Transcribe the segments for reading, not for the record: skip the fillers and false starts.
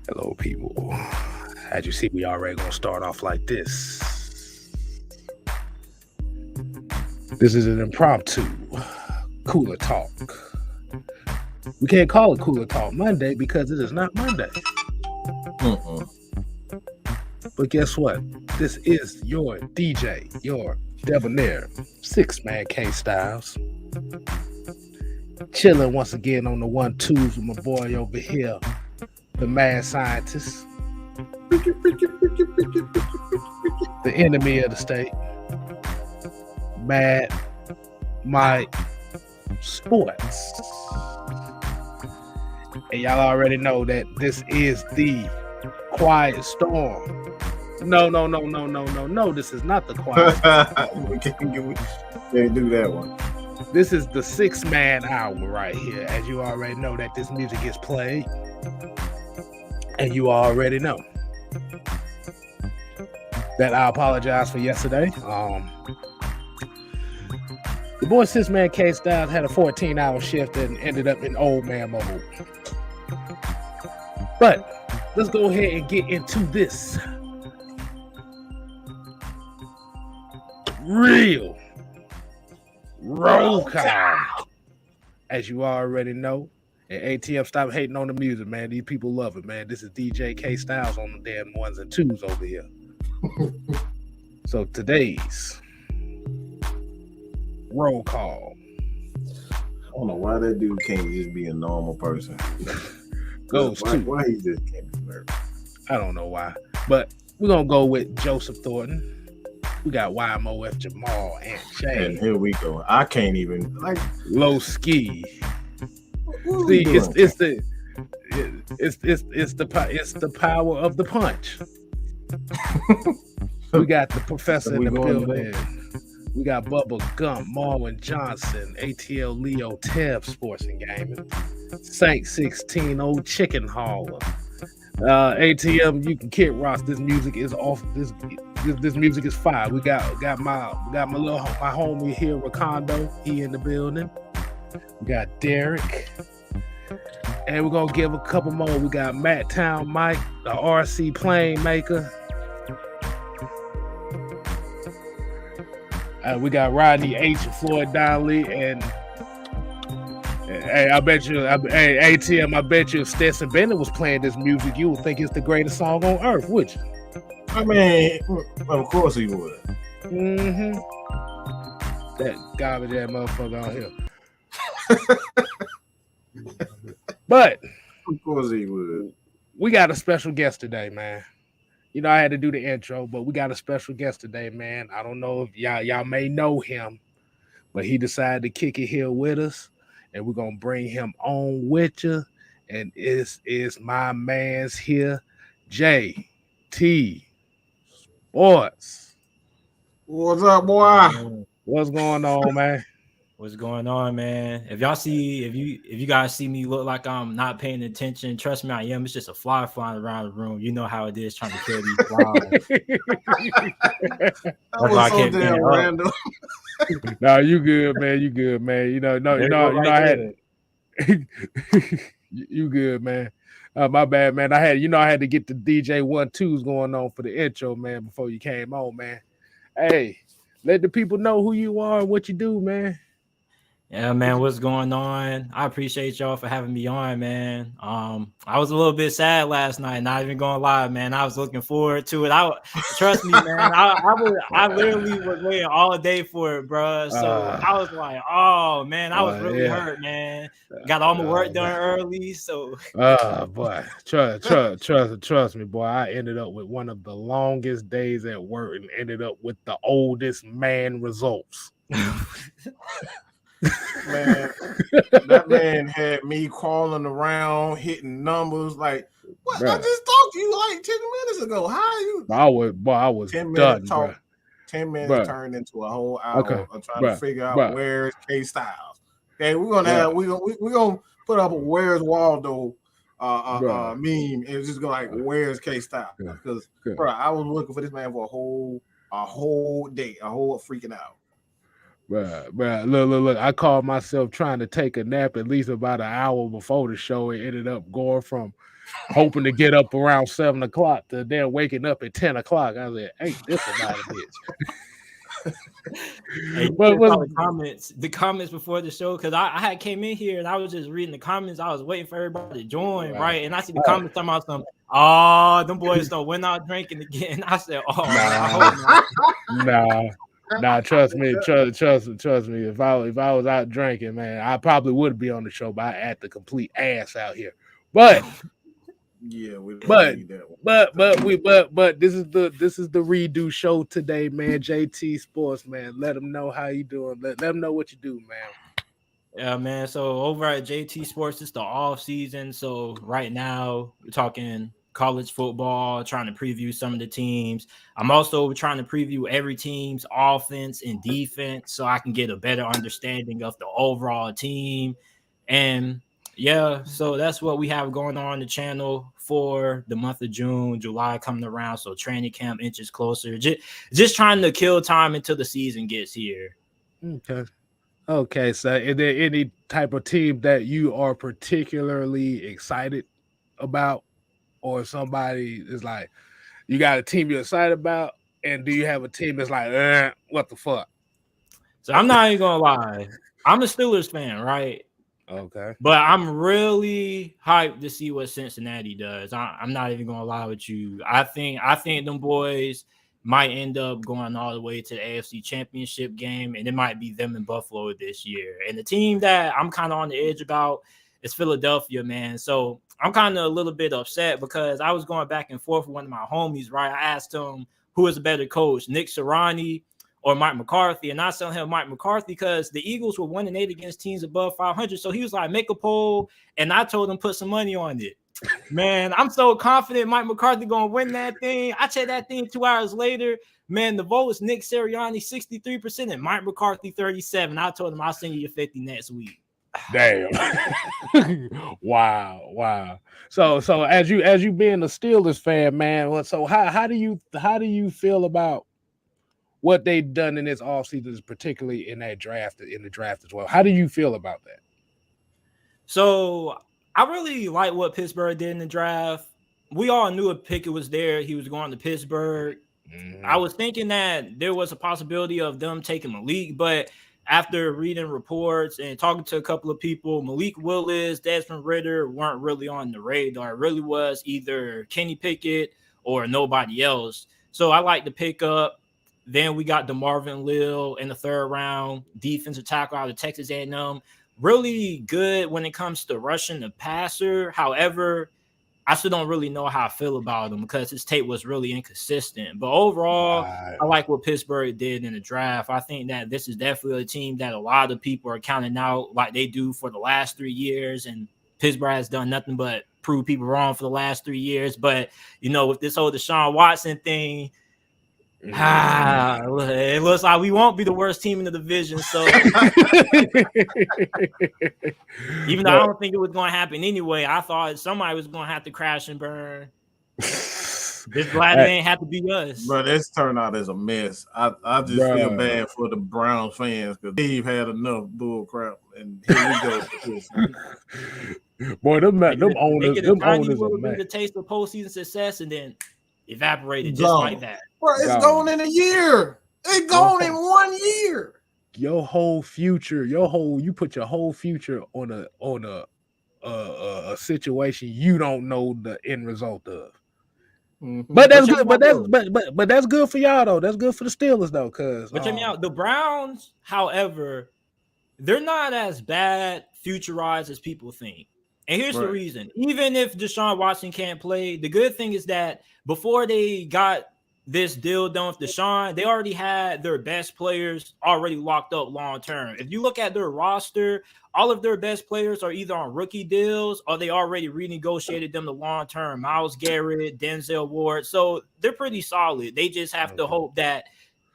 Hello, people. As you see, we already gonna start off like this. This is an impromptu cooler talk. We can't call it Cooler Talk Monday because it is not Monday. But guess what? This is your DJ, your debonair, six-man K-Styles. Chilling once again on the 1-2s with my boy over here, the mad scientist, the enemy of the state, Mad Mike Sports. And y'all already know that this is the Quiet Storm. No, this is not the Quiet Storm. We can't do that one. This is the 6-man hour right here. As you already know that this music is played. And you already know that I apologize for yesterday. The boy 6-man K-Styles had a 14-hour shift and ended up in old man mode. But let's go ahead and get into this real roll call. As you already know. And ATM, stop hating on the music, man. These people love it, man. This is DJ K-Styles on the damn 1s and 2s over here. So today's roll call. I don't know why that dude can't just be a normal person. Why he just can't be nervous? I don't know why. But we're going to go with Joseph Thornton. We got YMOF Jamal and Jay. And here we go. I can't even Low Ski. See, it's the power of the punch. We got the professor in the building. We got Bubba Gump, Marwin Johnson, ATL Leo Tev Sports and Gaming, Saint 16, Old Chicken Hauler. ATM, you can kid Ross. This music is off. This music is fire. We got my homie here, Rakondo. He in the building. We got Derek. And we're going to give a couple more. We got Matt Town Mike, the RC plane maker. We got Rodney H. and Floyd Donnelly. And hey, ATM, I bet you if Stetson Bennett was playing this music, you would think it's the greatest song on earth, would you? I mean, of course he would. Mm-hmm. That garbage ass motherfucker out here. But of course he would. We got a special guest today, man. You know, I had to do the intro, but we got a special guest today, man. I don't know if y'all may know him, but he decided to kick it here with us, and we're gonna bring him on with you. And is my man's here, JT Sports. What's up, boy? What's going on, man? What's going on, man? If you guys see me look like I'm not paying attention, trust me, I am. It's just a fly flying around the room. You know how it is trying to kill these flies. That was so damn random. No, you good, man. You good, man. You know, I had it. You good, man. My bad, man. I had to get the DJ 1-2s going on for the intro, man, before you came on, man. Hey, let the people know who you are and what you do, man. Yeah, man, what's going on? I appreciate y'all for having me on, man. I was a little bit sad last night, not even gonna lie, man. I was looking forward to it. Trust me, man. I literally was waiting all day for it, bro. So I was like, oh man, I was really hurt, man. Got all my work done early, so. Boy, trust me, boy. I ended up with one of the longest days at work and ended up with the oldest man results. Man, that man had me crawling around, hitting numbers like, what? Bro. I just talked to you like 10 minutes ago. How are you? I was 10 minutes done, talk. 10 minutes turned into a whole hour of trying to figure out where's K-Styles. Okay, we're gonna put up a Where's Waldo meme and it's just go like, where's K-Styles? Because bro, I was looking for this man for a whole day, a whole freaking hour. Bruh, look. I called myself trying to take a nap at least about an hour before the show. It ended up going from hoping to get up around 7 o'clock to then waking up at 10 o'clock. I was like, ain't this about a bitch. Hey, the comments before the show, because I had came in here and I was just reading the comments. I was waiting for everybody to join, right? And I see the comments talking about some, them boys don't win out drinking again. I said, nah, trust me. If I was out drinking, man, I probably would be on the show, but I act the complete ass out here. But yeah, but this is the redo show today, man. JT Sports, man. Let them know how you doing. Let them know what you do, man. Yeah, man. So over at JT Sports, it's the off season. So right now we're talking college football, trying to preview some of the teams. I'm also trying to preview every team's offense and defense so I can get a better understanding of the overall team. And yeah, so that's what we have going on the channel for the month of June, July coming around. So training camp inches closer. Just trying to kill time until the season gets here. Okay. So is there any type of team that you are particularly excited about? Or somebody is like, you got a team you're excited about, and do you have a team that's like, what the fuck? So I'm not even gonna lie, I'm a Steelers fan, right? Okay, but I'm really hyped to see what Cincinnati does. I'm not even gonna lie with you. I think them boys might end up going all the way to the AFC Championship game, and it might be them in Buffalo this year. And the team that I'm kind of on the edge about is Philadelphia, man. So I'm kind of a little bit upset because I was going back and forth with one of my homies, right? I asked him who is a better coach, Nick Sirianni or Mike McCarthy, and I told him Mike McCarthy because the Eagles were 1-8 against teams above 500. So he was like, make a poll, and I told him put some money on it. Man, I'm so confident Mike McCarthy gonna win that thing. I checked that thing 2 hours later. Man, the vote was Nick Sirianni 63% and Mike McCarthy 37%. I told him I'll send you your 50 next week. Damn. Wow. So as you being a Steelers fan, man, so how do you feel about what they've done in this offseason, particularly in the draft as well? How do you feel about that? So I really like what Pittsburgh did in the draft. We all knew if Pickett was there, he was going to Pittsburgh. Mm-hmm. I was thinking that there was a possibility of them taking Malik, but after reading reports and talking to a couple of people, Malik Willis, Desmond Ridder weren't really on the radar. It really was either Kenny Pickett or nobody else. So I like to pick up. Then we got DeMarvin Leal in the third round, defensive tackle out of Texas A&M. Really good when it comes to rushing the passer. However, I still don't really know how I feel about him because his tape was really inconsistent. But overall, I like what Pittsburgh did in the draft. I think that this is definitely a team that a lot of people are counting out like they do for the last 3 years. And Pittsburgh has done nothing but prove people wrong for the last 3 years. But, with this whole Deshaun Watson thing, it looks like we won't be the worst team in the division. So even though I don't think it was going to happen anyway, I thought somebody was going to have to crash and burn. Just glad it ain't have to be us. But this turned out as a mess. I just feel bad for the Browns fans because Steve had enough bull crap, and here we go. Boy, them owners are the taste of postseason success, and then evaporated just like that. Bro, it's gone in a year. It's gone in 1 year. Your whole future, you put your whole future on a situation you don't know the end result of. Mm-hmm. But that's good. But that's good for y'all though. That's good for the Steelers though, because check me out. The Browns, however, they're not as bad future-wise as people think. And here's the reason. Even if Deshaun Watson can't play, the good thing is that before they got this deal done with Deshaun, they already had their best players already locked up long term. If you look at their roster, all of their best players are either on rookie deals or they already renegotiated them to long term. Myles Garrett, Denzel Ward. So they're pretty solid. They just have to hope that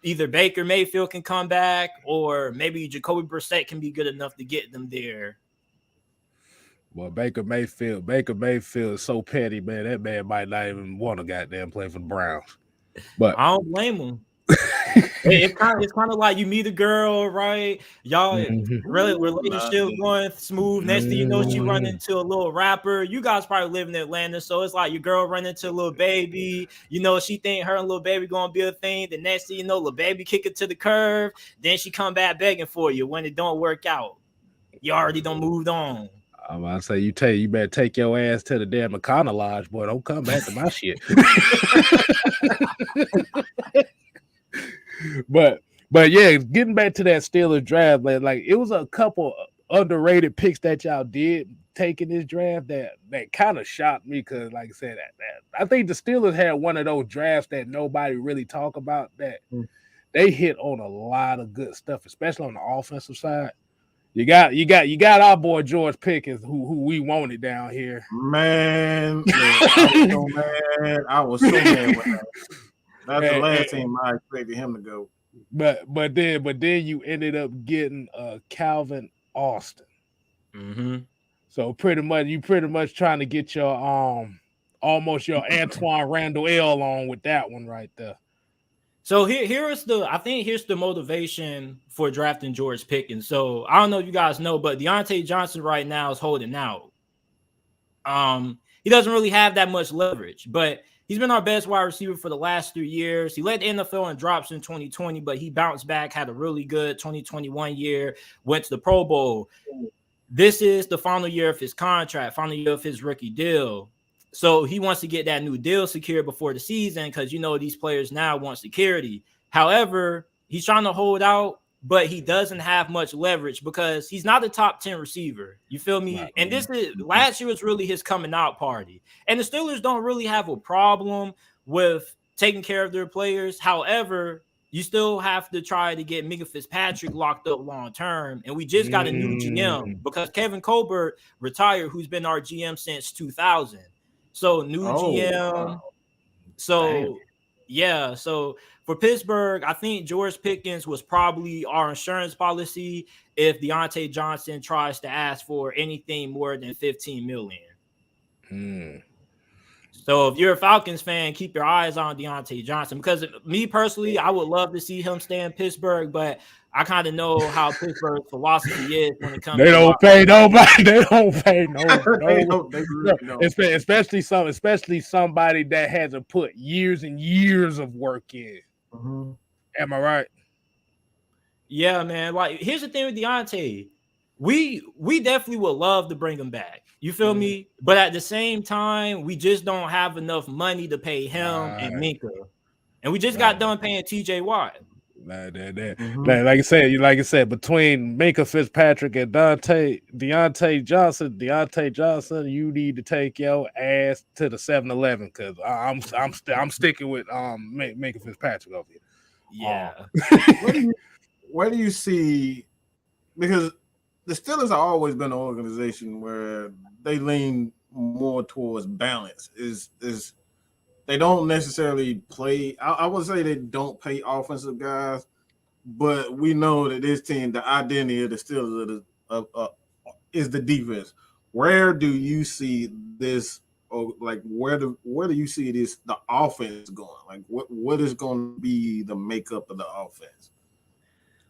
either Baker Mayfield can come back or maybe Jacoby Brissett can be good enough to get them there. Well, Baker Mayfield is so petty, man. That man might not even want to goddamn play for the Browns. But I don't blame him. It's kind of like you meet a girl, right? Y'all relationship going smooth. Next thing you know, she run into a little rapper. You guys probably live in Atlanta, so it's like your girl run into a little baby. You know, she think her and little baby gonna be a thing. The next thing you know, little baby kick it to the curb. Then she come back begging for you when it don't work out. You already done moved on. I'm about to say you better take your ass to the damn McConnell Lodge, boy. Don't come back to my shit. But yeah, getting back to that Steelers draft, man, like it was a couple underrated picks that y'all did take in this draft that kind of shocked me because, like I said, that I think the Steelers had one of those drafts that nobody really talk about. That they hit on a lot of good stuff, especially on the offensive side. You got our boy George Pickens, who we wanted down here. Man, I was so mad with that. That's the last team I expected him to go. But then you ended up getting Calvin Austin. Mm-hmm. So pretty much trying to get your almost your Antoine Randall L on with that one right there. So here's the motivation for drafting George Pickens. So I don't know if you guys know, but Deontay Johnson right now is holding out. He doesn't really have that much leverage, but he's been our best wide receiver for the last 3 years. He led the NFL in drops in 2020, but he bounced back, had a really good 2021 year, went to the Pro Bowl. This is the final year of his contract, final year of his rookie deal. So he wants to get that new deal secured before the season because, these players now want security. However, he's trying to hold out, but he doesn't have much leverage because he's not a top 10 receiver. You feel me? Right. And last year was really his coming out party. And the Steelers don't really have a problem with taking care of their players. However, you still have to try to get Minka Fitzpatrick locked up long term. And we just got a new GM because Kevin Colbert retired, who's been our GM since 2000. So new GM. Wow. So yeah. So for Pittsburgh, I think George Pickens was probably our insurance policy if Deontay Johnson tries to ask for anything more than $15 million. So if you're a Falcons fan, keep your eyes on Deontay Johnson because me personally, I would love to see him stay in Pittsburgh, but I kind of know how Pittsburgh's philosophy is when it comes to don't pay nobody. They don't pay nobody. Especially somebody that hasn't put years and years of work in. Mm-hmm. Am I right? Yeah, man. Like, here's the thing with Deontay. We definitely would love to bring him back. You feel me? But at the same time, we just don't have enough money to pay him and Minka. And we just got done paying TJ Watt. Like I said, between Minka Fitzpatrick and Deontay Johnson, you need to take your ass to the 7-Eleven because I'm sticking with Minka Fitzpatrick over here. Yeah. Where do you see? Because the Steelers have always been an organization where they lean more towards balance. Is they don't necessarily play. I would say they don't pay offensive guys, but we know that this team, the identity of the Steelers is the defense. Where do you see this? Or like where do you see this? The offense going? Like what is going to be the makeup of the offense?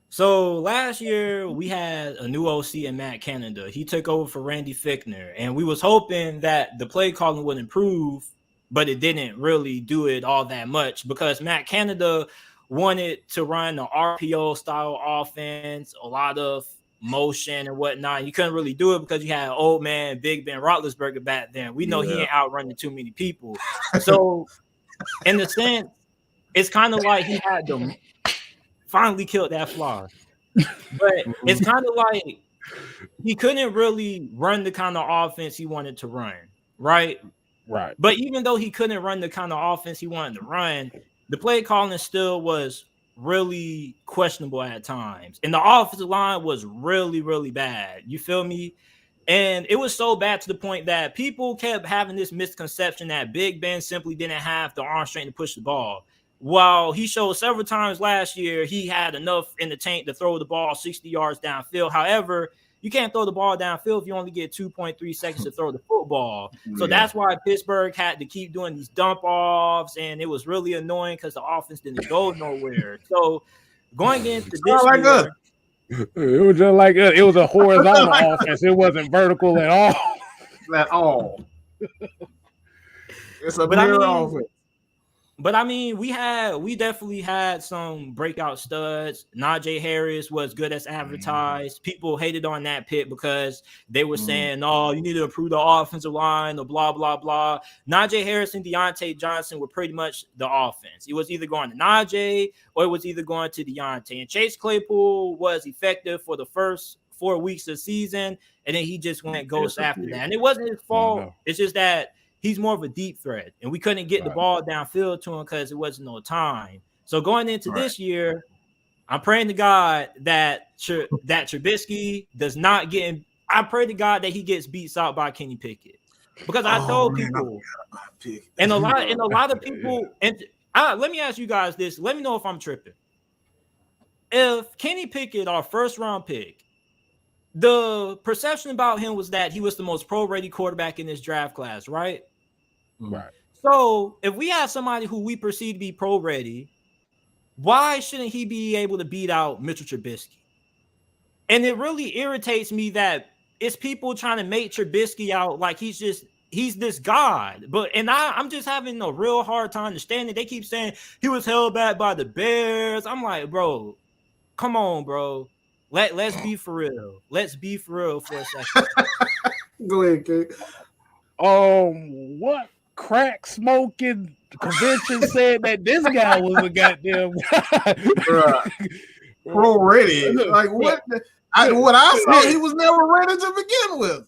So last year we had a new OC in Matt Canada. He took over for Randy Fichtner, and we was hoping that the play calling would improve, but it didn't really do it all that much because Matt Canada wanted to run the RPO style offense, a lot of motion and whatnot. You couldn't really do it because you had old man Big Ben Roethlisberger back then. We know he ain't outrunning too many people. So in the sense, it's kind of like he had to finally killed that fly. But it's kind of like he couldn't really run the kind of offense he wanted to run, right? Right. But even though he couldn't run the kind of offense he wanted to run, the play calling still was really questionable at times. And the offensive line was really, really bad. You feel me? And it was so bad to the point that people kept having this misconception that Big Ben simply didn't have the arm strength to push the ball. While he showed several times last year, he had enough in the tank to throw the ball 60 yards downfield. However, you can't throw the ball downfield if you only get 2.3 seconds to throw the football. So that's why Pittsburgh had to keep doing these dump offs, and it was really annoying because the offense didn't go nowhere. So going into this year, it was just like it was a horizontal offense. It wasn't vertical at all. At all. It's a mirror offense. But I mean, we definitely had some breakout studs. Najee Harris was good as advertised. People hated on that pick because they were saying, "Oh, you need to improve the offensive line," or blah blah blah. Najee Harris and Deontay Johnson were pretty much the offense. It was either going to Najee or it was either going to Deontay. And Chase Claypool was effective for the first 4 weeks of the season, and then he just went ghost after that. And it wasn't his fault. No. It's just that he's more of a deep threat, and we couldn't get the ball downfield to him because it wasn't no time. So going into this year, I'm praying to God that Trubisky does not get. I pray to God that he gets beat out by Kenny Pickett, because I told people, and a lot of people, and let me ask you guys this. Let me know if I'm tripping. If Kenny Pickett, our first round pick, the perception about him was that he was the most pro-ready quarterback in this draft class, right? Right. So if we have somebody who we perceive to be pro-ready, why shouldn't he be able to beat out Mitchell Trubisky? And it really irritates me that it's people trying to make Trubisky out like he's this god. And I'm just having a real hard time understanding. They keep saying he was held back by the Bears. I'm like, bro, come on, bro. Let's be for real. Let's be for real for a second. Go ahead, Kate. What crack smoking convention said that this guy was a goddamn pro ready? Like what? What I saw, he was never ready to begin with.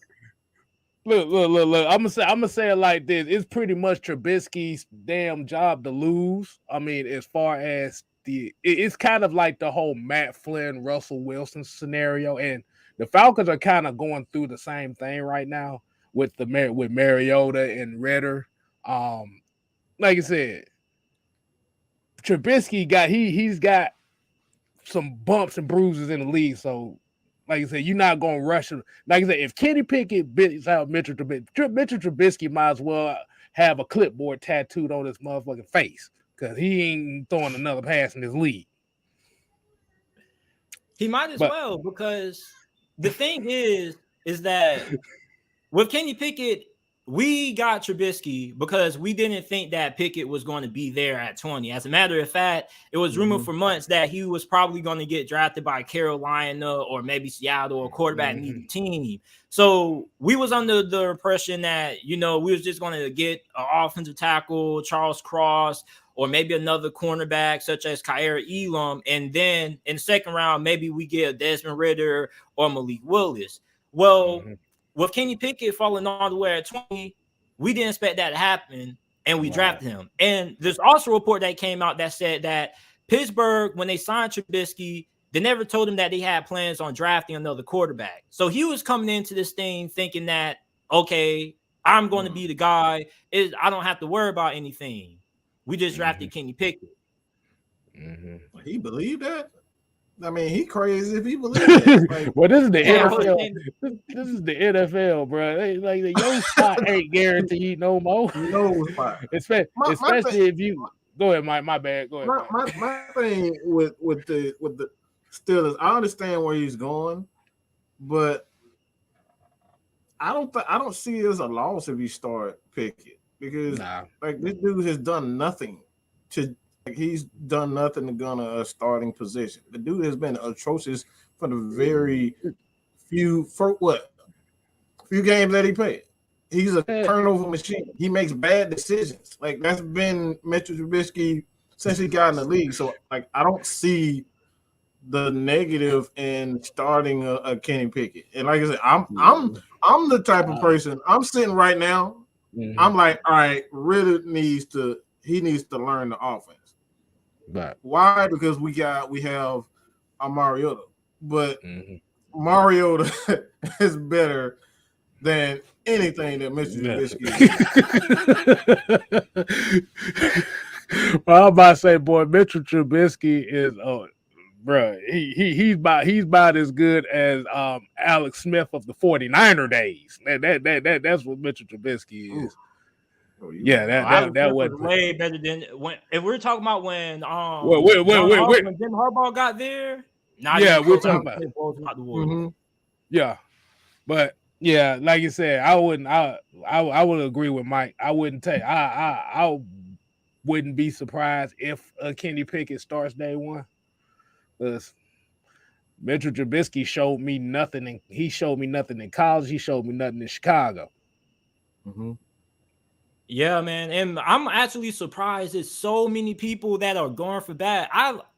Look. I'm gonna say it like this. It's pretty much Trubisky's damn job to lose. I mean, as far as it's kind of like the whole Matt Flynn, Russell Wilson scenario, and the Falcons are kind of going through the same thing right now with Mariota and Ridder. Like I said, Trubisky he's got some bumps and bruises in the league. So, like I said, you're not gonna rush him. Like I said, if Kenny Pickett beats out Mitchell Trubisky might as well have a clipboard tattooed on his motherfucking face, because he ain't throwing another pass in this league. He might as well, because the thing is that with Kenny Pickett, we got Trubisky because we didn't think that Pickett was going to be there at 20. As a matter of fact, it was rumored for months that he was probably going to get drafted by Carolina or maybe Seattle or quarterback needed team. So we was under the impression that, we was just going to get an offensive tackle, Charles Cross, or maybe another cornerback such as Khair Elam. And then in the second round, maybe we get Desmond Ridder or Malik Willis. Well, with Kenny Pickett falling all the way at 20, we didn't expect that to happen, and we drafted him. And there's also a report that came out that said that Pittsburgh, when they signed Trubisky, they never told him that they had plans on drafting another quarterback. So he was coming into this thing thinking that, okay, I'm going to be the guy. I don't have to worry about anything. We just drafted Kenny Pickett. He believed that? I mean, he crazy if he believes that. Like, well, this is the NFL. This is the NFL, bro. Like your spot ain't guaranteed no more. No spot. Especially if you go ahead, my bad. Go ahead. My thing with the Steelers, I understand where he's going, but I don't see it as a loss if you start Pickett, because like this dude has done nothing to. Like, he's done nothing to gun a starting position. The dude has been atrocious for the very few games that he played. He's a turnover machine. He makes bad decisions. Like, that's been Mitchell Trubisky since he got in the league. So, like, I don't see the negative in starting a Kenny Pickett. And like I said, I'm the type of person. I'm sitting right now. I'm like, all right, Ridder needs to learn the offense. Right. Why? Because we have a Mariota, but Mariota is better than anything that Mr. Trubisky is. Well, I'm about to say, boy, Mitchell Trubisky is bro, he's about as good as Alex Smith of the 49er days. That's what Mitchell Trubisky is. That was way better than when. If we're talking about when wait, when Jim Harbaugh got there, we're talking about but yeah, like you said, I would agree with Mike. I wouldn't take I wouldn't be surprised if Kenny Pickett starts day one. Because Mitchell Trubisky showed me nothing. He showed me nothing in college. He showed me nothing in Chicago. Mm-hmm. Yeah, man, and I'm actually surprised there's so many people that are going for that.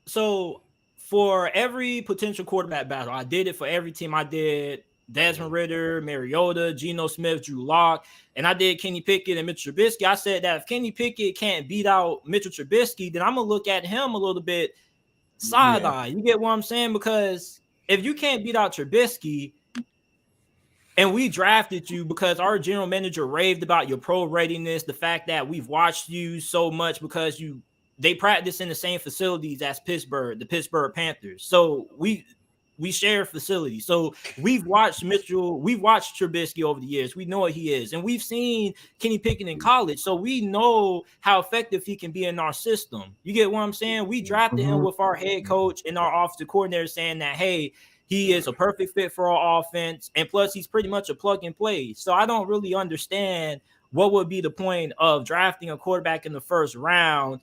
So for every potential quarterback battle, I did it for every team. I did Desmond Ridder, Mariota, Geno Smith, Drew Lock, and I did Kenny Pickett and Mitchell Trubisky. I said that if Kenny Pickett can't beat out Mitchell Trubisky, then I'm gonna look at him a little bit side-eye. You get what I'm saying? Because if you can't beat out Trubisky, and we drafted you because our general manager raved about your pro readiness, the fact that we've watched you so much because they practice in the same facilities as Pittsburgh, the Pittsburgh Panthers. So we share facilities. So we've watched Trubisky over the years. We know what he is. And we've seen Kenny Pickett in college. So we know how effective he can be in our system. You get what I'm saying? We drafted him with our head coach and our offensive coordinator saying that, hey, he is a perfect fit for our offense, and plus he's pretty much a plug and play. So I don't really understand what would be the point of drafting a quarterback in the first round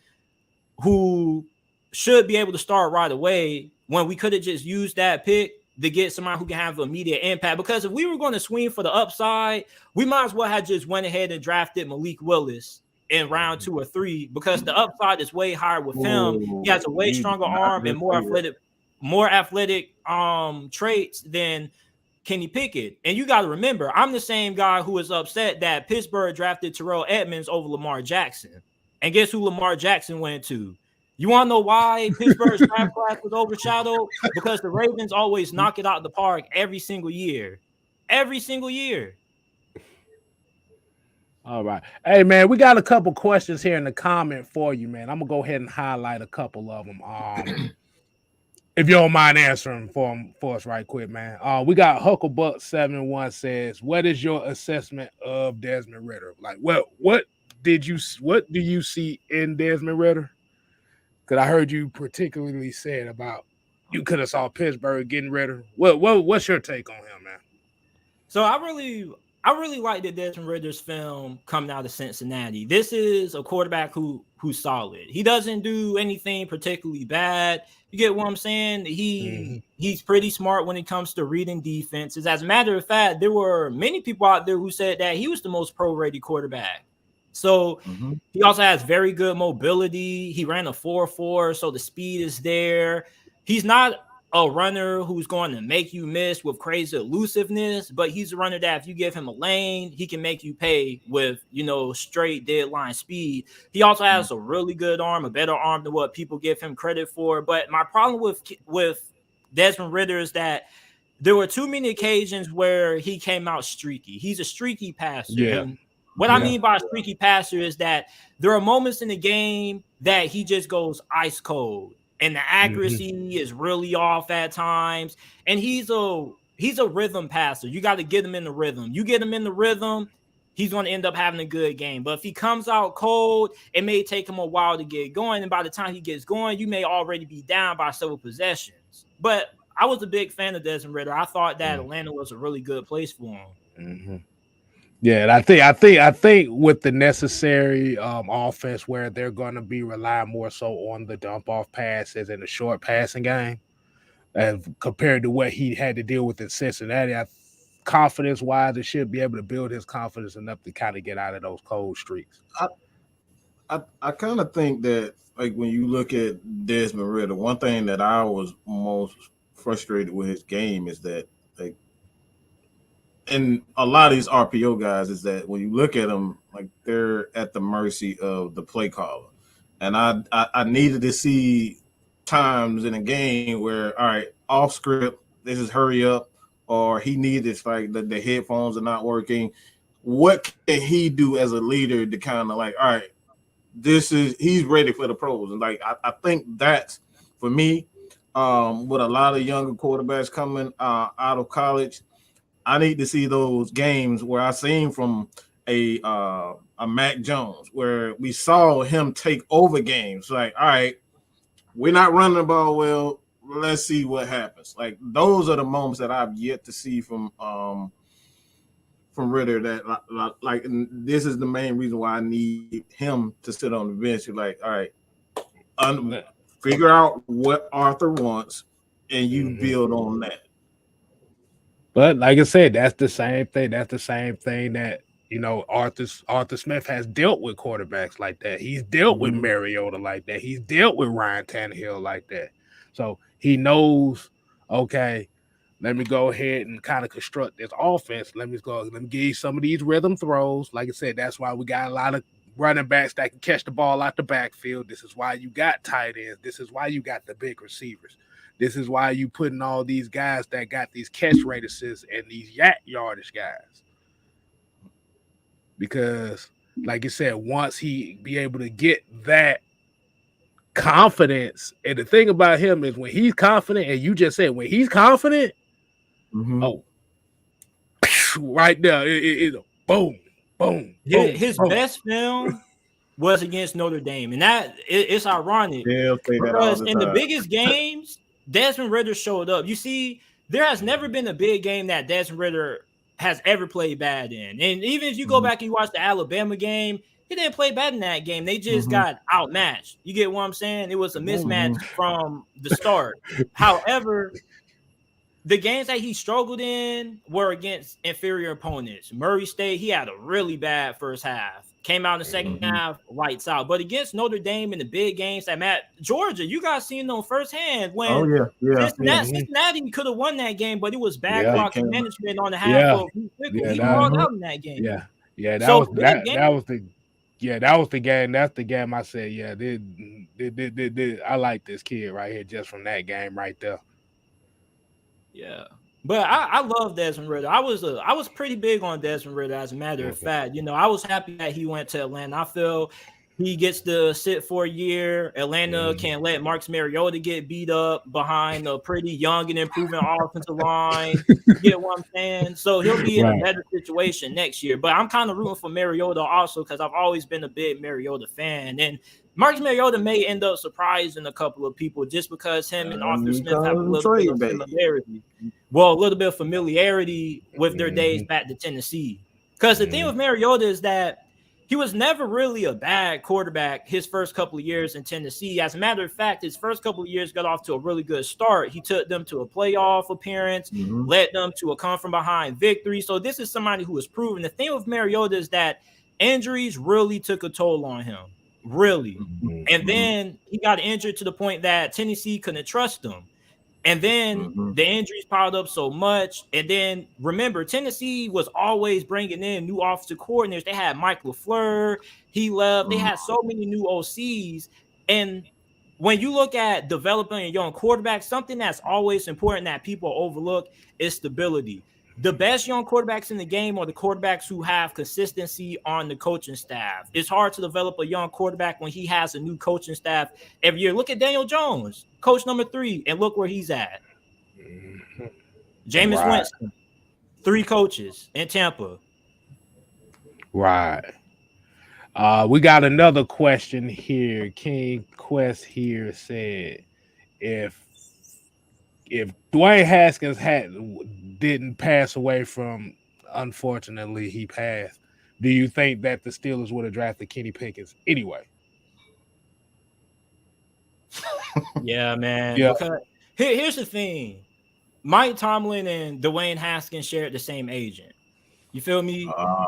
who should be able to start right away when we could have just used that pick to get somebody who can have immediate impact. Because if we were going to swing for the upside, we might as well have just went ahead and drafted Malik Willis in round 2 or 3 because the upside is way higher with him. He has a way stronger arm and more athletic traits than Kenny Pickett. And you got to remember, I'm the same guy who is upset that Pittsburgh drafted Terrell Edmonds over Lamar Jackson. And guess who Lamar Jackson went to? You want to know why Pittsburgh's draft class was overshadowed? Because the Ravens always knock it out of the park every single year. Every single year. All right. Hey, man, we got a couple questions here in the comment for you, man. I'm going to go ahead and highlight a couple of them. If you don't mind answering for us right quick, man. We got Hucklebuck71 says, what is your assessment of Desmond Ridder? Like, what do you see in Desmond Ridder? Because I heard you particularly said about you could have saw Pittsburgh getting Ridder. What's your take on him, man? So I really like the Desmond Ridder's film coming out of Cincinnati. This is a quarterback who's solid. He doesn't do anything particularly bad. You get what I'm saying? He's pretty smart when it comes to reading defenses. As a matter of fact, there were many people out there who said that he was the most pro-rated quarterback. So he also has very good mobility. He ran a 4.4, so the speed is there. He's not a runner who's going to make you miss with crazy elusiveness, but he's a runner that if you give him a lane, he can make you pay with, straight deadline speed. He also has a really good arm, a better arm than what people give him credit for. But my problem with Desmond Ridder is that there were too many occasions where he came out streaky. He's a streaky passer. Yeah. And what I mean by a streaky passer is that there are moments in the game that he just goes ice cold. And the accuracy is really off at times. And he's a rhythm passer. You got to get him in the rhythm. You get him in the rhythm, he's going to end up having a good game. But if he comes out cold, it may take him a while to get going. And by the time he gets going, you may already be down by several possessions. But I was a big fan of Desmond Ridder. I thought that Atlanta was a really good place for him. Yeah, and I think with the necessary offense where they're going to be relying more so on the dump off passes and the short passing game, as compared to what he had to deal with in Cincinnati, confidence wise, it should be able to build his confidence enough to kind of get out of those cold streaks. I kind of think that, like, when you look at Desmond Ridder, one thing that I was most frustrated with his game is that, like, and a lot of these RPO guys is that when you look at them, like, they're at the mercy of the play caller. And I needed to see times in a game where, all right, off script, this is hurry up, or he needed, like, the headphones are not working. What can he do as a leader to kind of, like, all right, he's ready for the pros. And, like, I think that's, for me, with a lot of younger quarterbacks coming out of college. I need to see those games where I seen from a Mac Jones, where we saw him take over games. Like, all right, we're not running the ball well. Let's see what happens. Like, those are the moments that I've yet to see from Ridder. That like, and this is the main reason why I need him to sit on the bench. You're like, all right, figure out what Arthur wants, and you build on that. But like I said, that's the same thing. That's the same thing that, you know, Arthur Smith has dealt with quarterbacks like that. He's dealt with Mariota like that. He's dealt with Ryan Tannehill like that. So he knows, okay, let me go ahead and kind of construct this offense. Let me give you some of these rhythm throws. Like I said, that's why we got a lot of running backs that can catch the ball out the backfield. This is why you got tight ends. This is why you got the big receivers. This is why you putting all these guys that got these catch radiuses and these yardage guys. Because, like you said, once he be able to get that confidence, and the thing about him is when he's confident, and you just said when he's confident, right there, it boom, boom. His best film was against Notre Dame, and that it's ironic because in the biggest games, Desmond Ridder showed up. You see, there has never been a big game that Desmond Ridder has ever played bad in. And even if you go back and you watch the Alabama game, he didn't play bad in that game. They just got outmatched. You get what I'm saying? It was a mismatch from the start. However, the games that he struggled in were against inferior opponents. Murray State, he had a really bad first half. Came out in the second half, lights out. But against Notre Dame in the big games that Georgia, you guys seen them firsthand when Cincinnati could have won that game, but it was bad clock management on the half of he called out in that game. That was the game. That's the game I said, I like this kid right here just from that game right there. Yeah. But I love Desmond Ridder. I was pretty big on Desmond Ridder, as a matter of fact. You know, I was happy that he went to Atlanta. I feel he gets to sit for a year. Atlanta can't let Marcus Mariota get beat up behind a pretty young and improving offensive line. You get what I'm saying? So he'll be in a better situation next year. But I'm kind of rooting for Mariota also because I've always been a big Mariota fan. And Marcus Mariota may end up surprising a couple of people just because him and Arthur Smith have a little bit of familiarity. Well, a little bit of familiarity with their days back to Tennessee. Because the thing with Mariota is that he was never really a bad quarterback his first couple of years in Tennessee. As a matter of fact, his first couple of years got off to a really good start. He took them to a playoff appearance, led them to a come-from-behind victory. So this is somebody who is proven. The thing with Mariota is that injuries really took a toll on him. Really. And then he got injured to the point that Tennessee couldn't trust him. And then the injuries piled up so much. And then remember, Tennessee was always bringing in new offensive coordinators. They had Mike LaFleur. He left. They had so many new OCs. And when you look at developing a young quarterback, something that's always important that people overlook is stability. The best young quarterbacks in the game are the quarterbacks who have consistency on the coaching staff. It's hard to develop a young quarterback when he has a new coaching staff every year. Look at Daniel Jones, coach number 3, and look where he's at. Jameis Winston, 3 coaches in Tampa. Right. We got another question here. King Quest here said, if Dwayne Haskins didn't pass away from, unfortunately, he passed, do you think that the Steelers would have drafted Kenny Pickett anyway? Yeah, man. Yeah. Because here's the thing. Mike Tomlin and Dwayne Haskins shared the same agent. You feel me?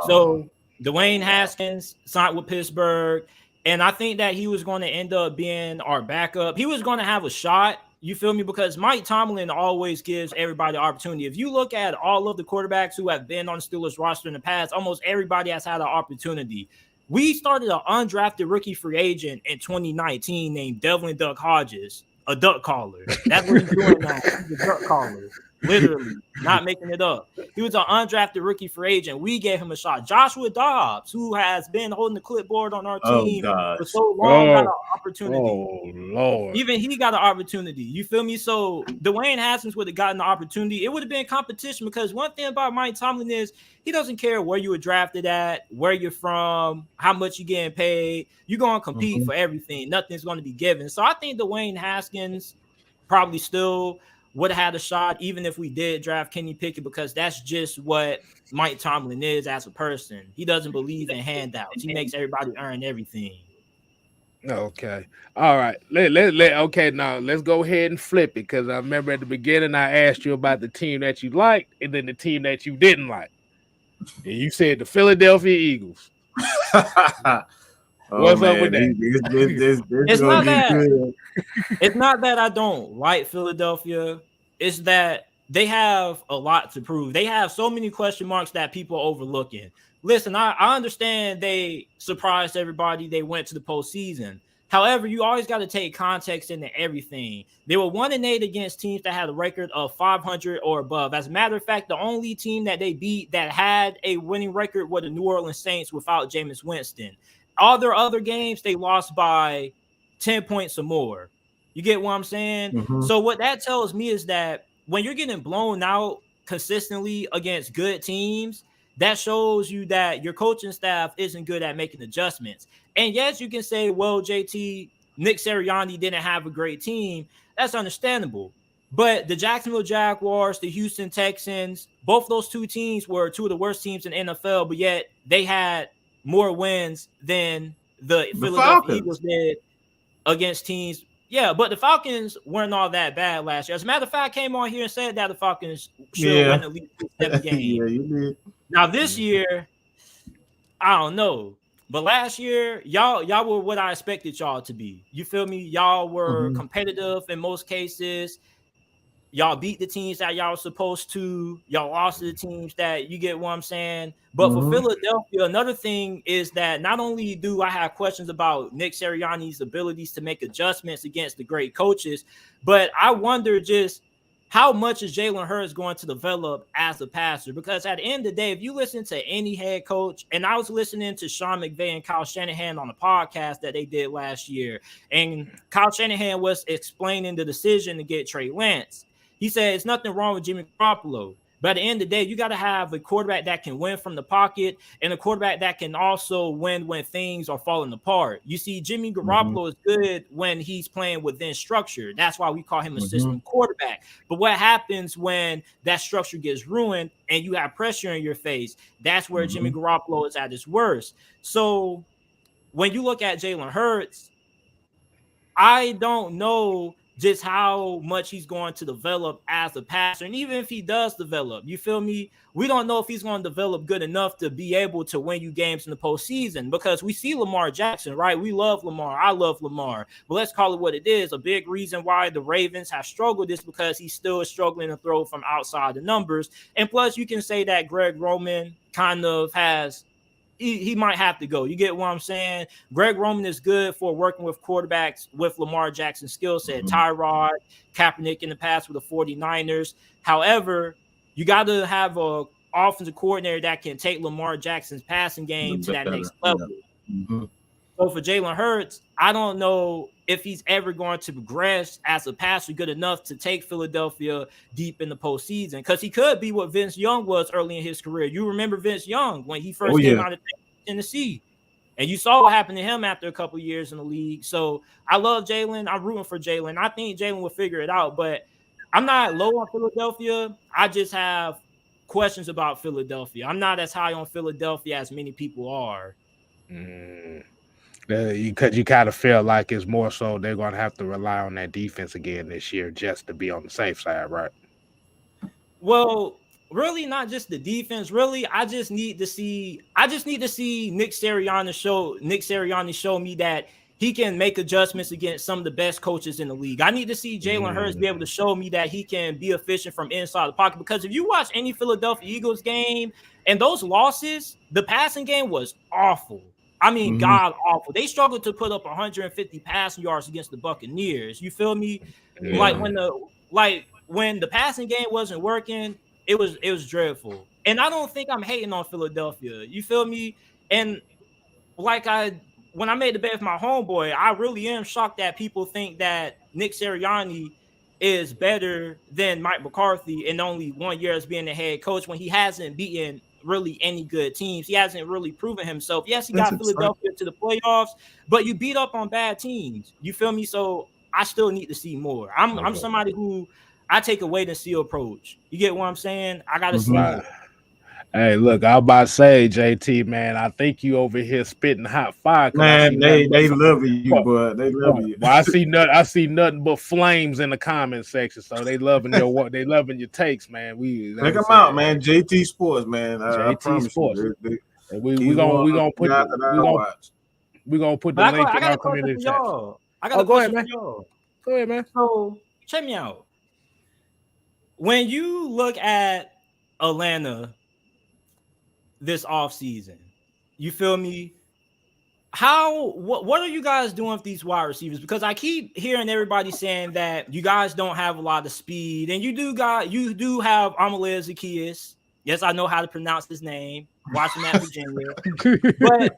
So Dwayne Haskins signed with Pittsburgh, and I think that he was going to end up being our backup. He was going to have a shot. You feel me? Because Mike Tomlin always gives everybody the opportunity. If you look at all of the quarterbacks who have been on the Steelers roster in the past, almost everybody has had an opportunity. We started an undrafted rookie free agent in 2019 named Devlin Duck Hodges, a duck caller. That's what he's doing now. He's a duck caller. Literally, not making it up. He was an undrafted rookie free agent. We gave him a shot. Joshua Dobbs, who has been holding the clipboard on our team for so long, got an opportunity. Oh, Lord. Even he got an opportunity. You feel me? So Dwayne Haskins would have gotten the opportunity. It would have been competition, because one thing about Mike Tomlin is he doesn't care where you were drafted at, where you're from, how much you're getting paid. You're going to compete for everything. Nothing's going to be given. So I think Dwayne Haskins probably still would have had a shot, even if we did draft Kenny Pickett, because that's just what Mike Tomlin is as a person. He doesn't believe in handouts. He makes everybody earn everything. Okay. All right. Okay, now let's go ahead and flip it, because I remember at the beginning I asked you about the team that you liked and then the team that you didn't like. And you said the Philadelphia Eagles. What's up with that? It's not that I don't like Philadelphia. It's that they have a lot to prove. They have so many question marks that people are overlooking. Listen, I understand they surprised everybody. They went to the postseason. However, you always got to take context into everything. They were 1-8 against teams that had a record of 500 or above. As a matter of fact, the only team that they beat that had a winning record were the New Orleans Saints without Jameis Winston. All their other games, they lost by 10 points or more. You get what I'm saying? So what that tells me is that when you're getting blown out consistently against good teams, that shows you that your coaching staff isn't good at making adjustments. And yes, you can say, well, JT, Nick Sirianni didn't have a great team. That's understandable. But the Jacksonville Jaguars, the Houston Texans, both those two teams were two of the worst teams in the NFL, but yet they had more wins than the Philadelphia Falcons. Eagles did against teams. Yeah, but the Falcons weren't all that bad last year. As a matter of fact, I came on here and said that the Falcons should win at least 7 games. Yeah, you did. Now this year, I don't know. But last year, y'all were what I expected y'all to be. You feel me? Y'all were competitive in most cases. Y'all beat the teams that y'all were supposed to. Y'all lost to the teams that, you get what I'm saying? But for Philadelphia, another thing is that not only do I have questions about Nick Sirianni's abilities to make adjustments against the great coaches, but I wonder just how much is Jalen Hurts going to develop as a passer? Because at the end of the day, if you listen to any head coach, and I was listening to Sean McVay and Kyle Shanahan on a podcast that they did last year, and Kyle Shanahan was explaining the decision to get Trey Lance. He said it's nothing wrong with Jimmy Garoppolo. But at the end of the day, you got to have a quarterback that can win from the pocket and a quarterback that can also win when things are falling apart. You see, Jimmy Garoppolo is good when he's playing within structure. That's why we call him a system quarterback. But what happens when that structure gets ruined and you have pressure in your face? That's where Jimmy Garoppolo is at his worst. So when you look at Jalen Hurts, I don't know just how much he's going to develop as a passer. And even if he does develop, you feel me? We don't know if he's going to develop good enough to be able to win you games in the postseason, because we see Lamar Jackson, right? We love Lamar. I love Lamar. But let's call it what it is. A big reason why the Ravens have struggled is because he still is struggling to throw from outside the numbers. And plus, you can say that Greg Roman kind of has he might have to go. You get what I'm saying? Greg Roman is good for working with quarterbacks with Lamar Jackson's skill set. Tyrod, Kaepernick in the past with the 49ers. However, you got to have a offensive coordinator that can take Lamar Jackson's passing game to that next level. So for Jalen Hurts, I don't know if he's ever going to progress as a passer good enough to take Philadelphia deep in the postseason, because he could be what Vince Young was early in his career. You remember Vince Young when he first came out of Tennessee, and you saw what happened to him after a couple of years in the league. So I love Jalen. I'm rooting for Jalen. I think Jalen will figure it out, but I'm not low on Philadelphia. I just have questions about Philadelphia. I'm not as high on Philadelphia as many people are. You kind of feel like it's more so they're going to have to rely on that defense again this year just to be on the safe side, right? Well, really not just the defense. Really, I just need to see Nick Sirianni show me that he can make adjustments against some of the best coaches in the league. I need to see Jalen Hurts be able to show me that he can be efficient from inside the pocket, because if you watch any Philadelphia Eagles game and those losses, the passing game was awful. I mean, god awful. They struggled to put up 150 passing yards against the Buccaneers. You feel me? Like when the passing game wasn't working, it was dreadful. And I don't think I'm hating on Philadelphia. You feel me? And like when I made the bet with my homeboy, I really am shocked that people think that Nick Sirianni is better than Mike McCarthy in only 1 year as being the head coach when he hasn't beaten really any good teams. He hasn't really proven himself. Yes, he got Philadelphia to the playoffs, but you beat up on bad teams. You feel me? So I still need to see more. I'm somebody who I take a wait and see approach. You get what I'm saying? I gotta see more. Hey, look, I was about to say, JT, man, I think you over here spitting hot fire. Man, they love you, but they love you. Well, I see nothing but flames in the comment section, so they loving your takes, man. Check them out, man. JT Sports, man. JT Sports. We gonna put the link in our community chat. I got a question for y'all. Go ahead, man. So check me out. When you look at Atlanta this offseason, you feel me? What are you guys doing with these wide receivers? Because I keep hearing everybody saying that you guys don't have a lot of speed, and you do have Amelie Zacchaeus. Yes, I know how to pronounce his name. Watching that Virginia. But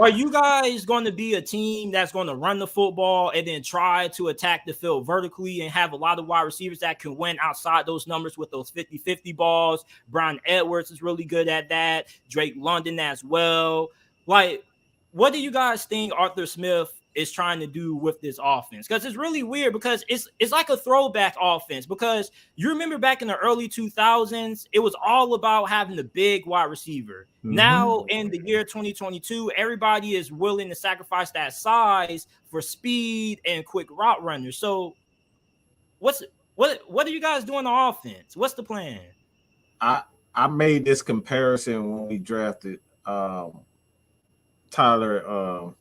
are you guys going to be a team that's going to run the football and then try to attack the field vertically and have a lot of wide receivers that can win outside those numbers with those 50-50 balls? Brian Edwards is really good at that. Drake London as well. Like, what do you guys think Arthur Smith is trying to do with this offense? Because it's really weird, because it's like a throwback offense, because you remember back in the early 2000s, it was all about having the big wide receiver. Mm-hmm. Now in the year 2022, everybody is willing to sacrifice that size for speed and quick route runners. So what are you guys doing on offense? What's the plan? I made this comparison when we drafted Tyler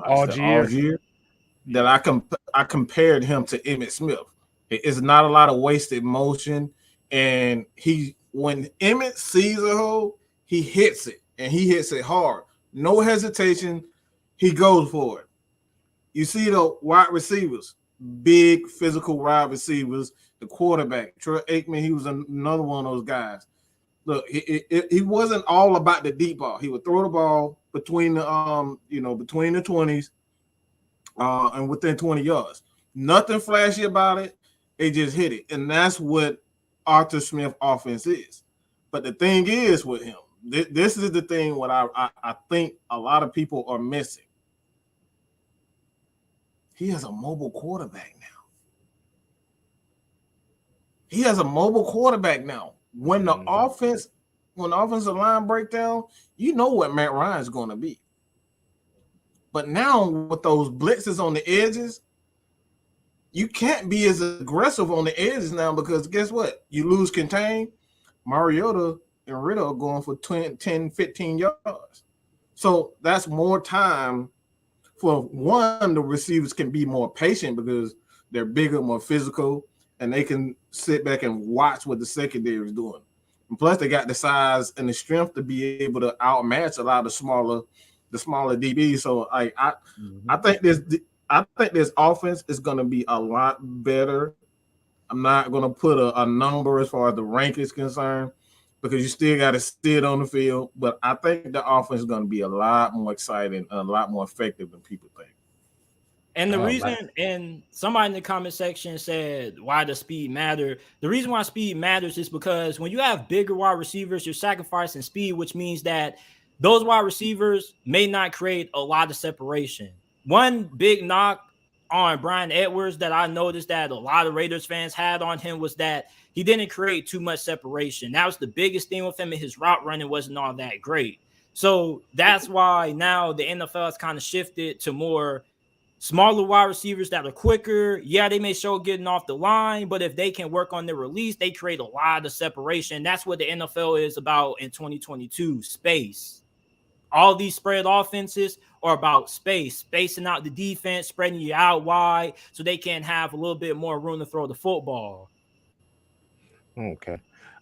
Algier, that I compared him to Emmitt Smith. It's not a lot of wasted motion, and when Emmitt sees a hole, he hits it, and he hits it hard. No hesitation, he goes for it. You see the wide receivers, big physical wide receivers, the quarterback, Troy Aikman, he was another one of those guys. Look, he wasn't all about the deep ball. He would throw the ball between the 20s and within 20 yards. Nothing flashy about it. They just hit it. And that's what Arthur Smith offense is. But the thing is with him, this is the thing what I think a lot of people are missing. He has a mobile quarterback now. When the offensive line breakdown, you know what Matt Ryan's going to be. But now with those blitzes on the edges, you can't be as aggressive on the edges now, because guess what? You lose contain. Mariota and Ridder are going for 10, 15 yards. So that's more time for one, the receivers can be more patient because they're bigger, more physical, and they can sit back and watch what the secondary is doing. And plus, they got the size and the strength to be able to outmatch a lot of the smaller DBs. So I think this offense is going to be a lot better. I'm not going to put a number as far as the rank is concerned, because you still got to see it on the field. But I think the offense is going to be a lot more exciting and a lot more effective than people think. And the reason, and somebody in the comment section said, why does speed matter? The reason why speed matters is because when you have bigger wide receivers, you're sacrificing speed, which means that those wide receivers may not create a lot of separation. One big knock on Brian Edwards that I noticed that a lot of Raiders fans had on him was that he didn't create too much separation. That was the biggest thing with him, and his route running wasn't all that great. So that's why now the NFL has kind of shifted to more smaller wide receivers that are quicker. Yeah, they may show getting off the line, but if they can work on their release, they create a lot of separation. That's what the NFL is about in 2022, space. All these spread offenses are about spacing out the defense, spreading you out wide so they can have a little bit more room to throw the football. Okay.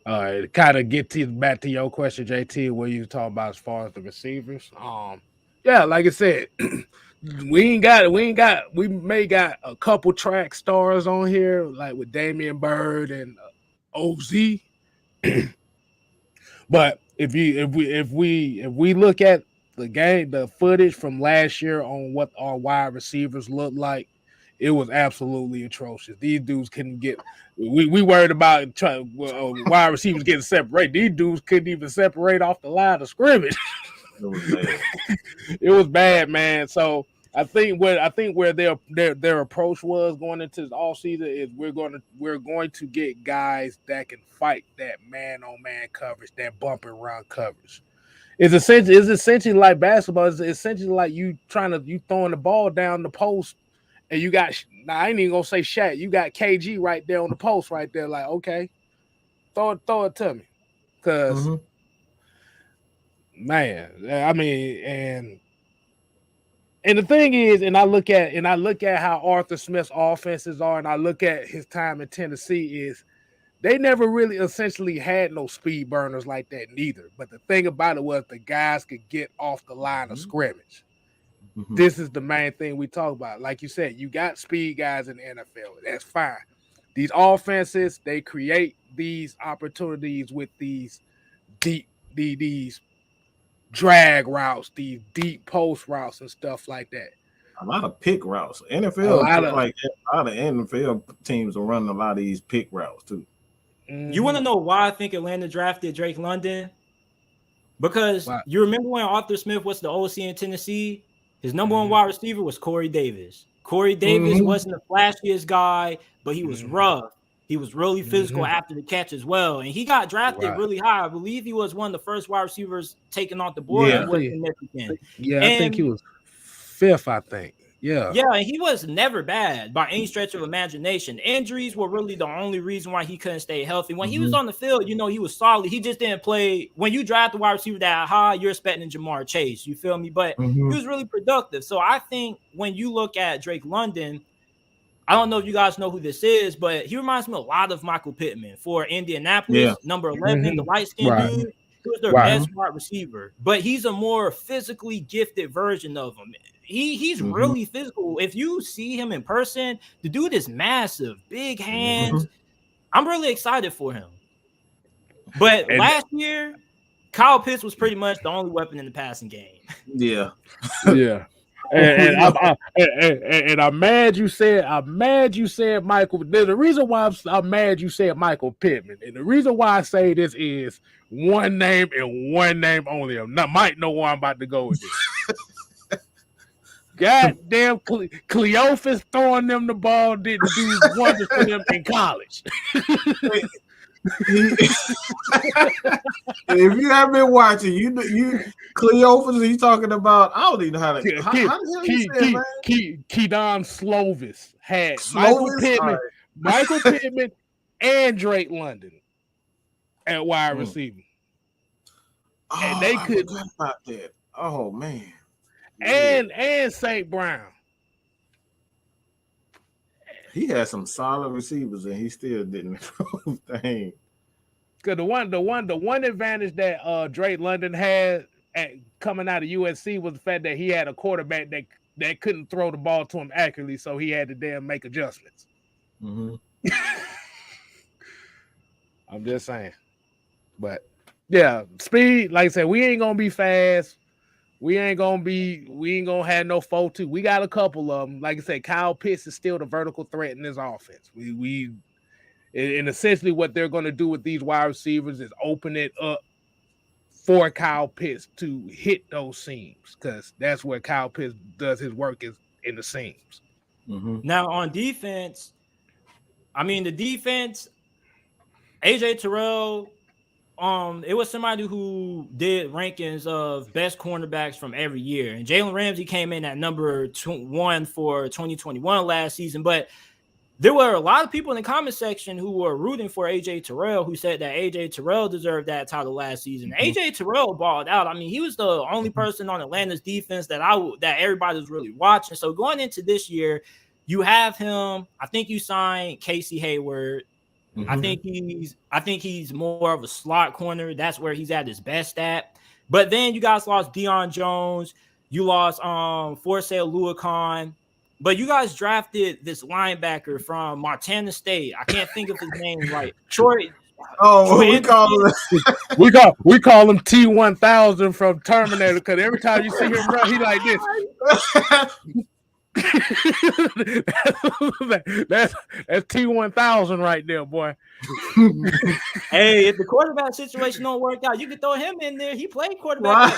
Kind of back to your question, JT, where you talk about as far as the receivers. yeah, like I said, we may got a couple track stars on here, like with Damian Bird and OZ. But if we look at the footage from last year on what our wide receivers look like, it was absolutely atrocious. These dudes couldn't get. We worried about wide receivers getting separated. These dudes couldn't even separate off the line of scrimmage. It was bad. It was bad, man. So I think where their approach was going into this offseason is we're going to get guys that can fight that man-on-man coverage, that bump and run coverage. It's essentially like basketball. It's essentially like you throwing the ball down the post, and you got. Now I ain't even gonna say Shaq. You got KG right there on the post, right there. Like, okay, throw it to me, because man, I mean, and the thing is, and I look at how Arthur Smith's offenses are, and I look at his time in Tennessee is. They never really essentially had no speed burners like that neither. But the thing about it was the guys could get off the line of scrimmage. This is the main thing we talk about. Like you said, you got speed guys in the NFL. That's fine. These offenses, they create these opportunities with these these drag routes, these deep post routes and stuff like that. A lot of pick routes. NFL, a lot of NFL teams are running a lot of these pick routes too. You want to know why I think Atlanta drafted Drake London? Because you remember when Arthur Smith was the OC in Tennessee, his number one wide receiver was Corey Davis. Corey Davis wasn't the flashiest guy, but he was rough. He was really physical after the catch as well. And he got drafted really high. I believe he was one of the first wide receivers taken off the board. Yeah, I think he was fifth, I think. Yeah, and he was never bad by any stretch of imagination. Injuries were really the only reason why he couldn't stay healthy. When he was on the field, he was solid. He just didn't play. When you draft the wide receiver that high, you're expecting Jamar Chase. You feel me? But he was really productive. So I think when you look at Drake London, I don't know if you guys know who this is, but he reminds me a lot of Michael Pittman for Indianapolis, number 11, the light-skinned dude. He was their best wide receiver, but he's a more physically gifted version of him. He's really physical. If you see him in person, the dude is massive, big hands. I'm really excited for him. But last year, Kyle Pitts was pretty much the only weapon in the passing game. Yeah. And I'm mad you said Michael. There's a reason why I'm mad you said Michael Pittman. And the reason why I say this is one name and one name only. Mike know where I'm about to go with this. Goddamn, Cleophas throwing them the ball didn't do wonders for them in college. If you haven't been watching, you Cleophas, he's talking about. I don't even know how to. Keydon Slovis had Michael Pittman, and Drake London at wide receiver, and they could about that. Oh man. And St. Brown. He had some solid receivers, and he still didn't improve things. Because the one advantage that Drake London had coming out of USC was the fact that he had a quarterback that couldn't throw the ball to him accurately, so he had to make adjustments. I'm just saying. But yeah, speed. Like I said, we ain't gonna be fast. We ain't gonna have no 4-2. We got a couple of them. Like I said, Kyle Pitts is still the vertical threat in this offense. And essentially what they're gonna do with these wide receivers is open it up for Kyle Pitts to hit those seams, because that's where Kyle Pitts does his work, is in the seams. Now on defense, the defense, AJ Terrell. It was somebody who did rankings of best cornerbacks from every year, and Jalen Ramsey came in at number 1 for 2021 last season. But there were a lot of people in the comment section who were rooting for AJ Terrell, who said that AJ Terrell deserved that title last season. AJ Terrell balled out. He was the only person on Atlanta's defense that everybody was really watching. So going into this year, you have him. I think you signed Casey Hayward. I think he's more of a slot corner. That's where he's at his best at. But then you guys lost Deion Jones. You lost Forsell Luakon. But you guys drafted this linebacker from Montana State. I can't think of his name right. Troy. Oh, we call him T-1000 from Terminator because every time you see him run, he like this. that's T-1000 right there, boy. Hey, if the quarterback situation don't work out, you can throw him in there. He played quarterback.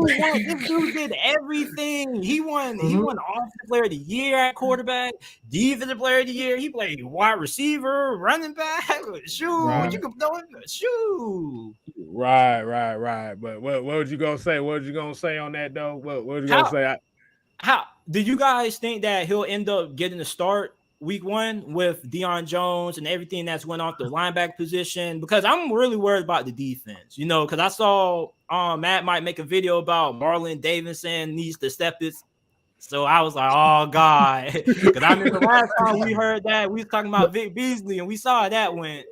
This dude did everything. He won. He won Offensive Player of the Year at quarterback, Defensive Player of the Year. He played wide receiver, running back. Shoot, right. You can throw him. Shoot. Right. But what was you gonna say? What was you gonna say on that though? What was you gonna say? How did you guys think that he'll end up getting a start week 1 with Deion Jones and everything that's went off the linebacker position? Because I'm really worried about the defense, because I saw Matt might make a video about Marlon Davidson needs to step it. So I was like, oh God, because I remember last time we heard that we was talking about Vic Beasley and we saw that went.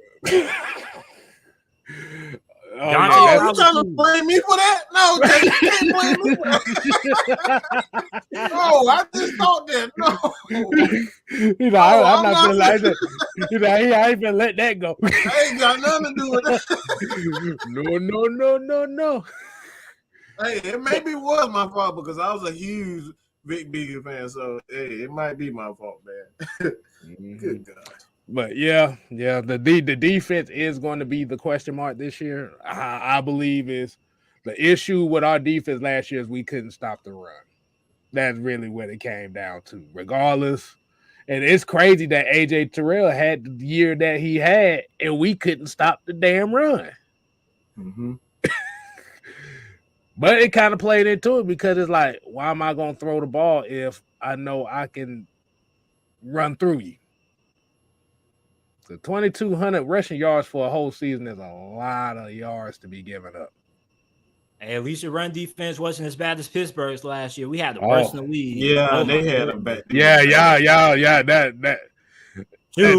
You trying to blame me for that? No, Jay, you can't blame me for that. No, I just thought that. No. I'm not gonna like that. I ain't gonna let that go. I ain't got nothing to do with that. No. Hey, it maybe was my fault because I was a huge Vic Beasley fan, so hey, it might be my fault, man. Good God. But yeah, the defense is going to be the question mark this year. I believe is the issue with our defense last year is we couldn't stop the run. That's really what it came down to, regardless. And it's crazy that AJ Terrell had the year that he had, and we couldn't stop the damn run. Mm-hmm. But it kind of played into it because it's like, why am I going to throw the ball if I know I can run through you? So 2,200 rushing yards for a whole season is a lot of yards to be given up. Hey, at least your run defense wasn't as bad as Pittsburgh's last year. We had the worst in the league. Yeah, they had a bad. Yeah. That. Dude,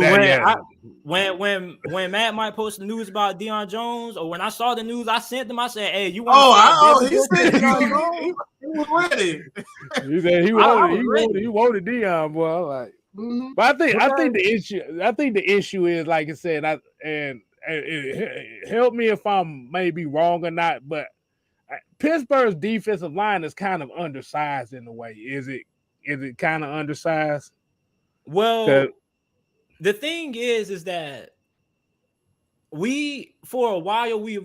when Matt might post the news about Deion Jones, or when I saw the news, I sent them. I said, "Hey, you want?" He said he was ready. He said he wanted Deion, boy. Like. Mm-hmm. But I think the issue is, like I said, help me if I'm maybe wrong or not, but Pittsburgh's defensive line is kind of undersized in a way. Is it kind of undersized? Well, the thing is that for a while we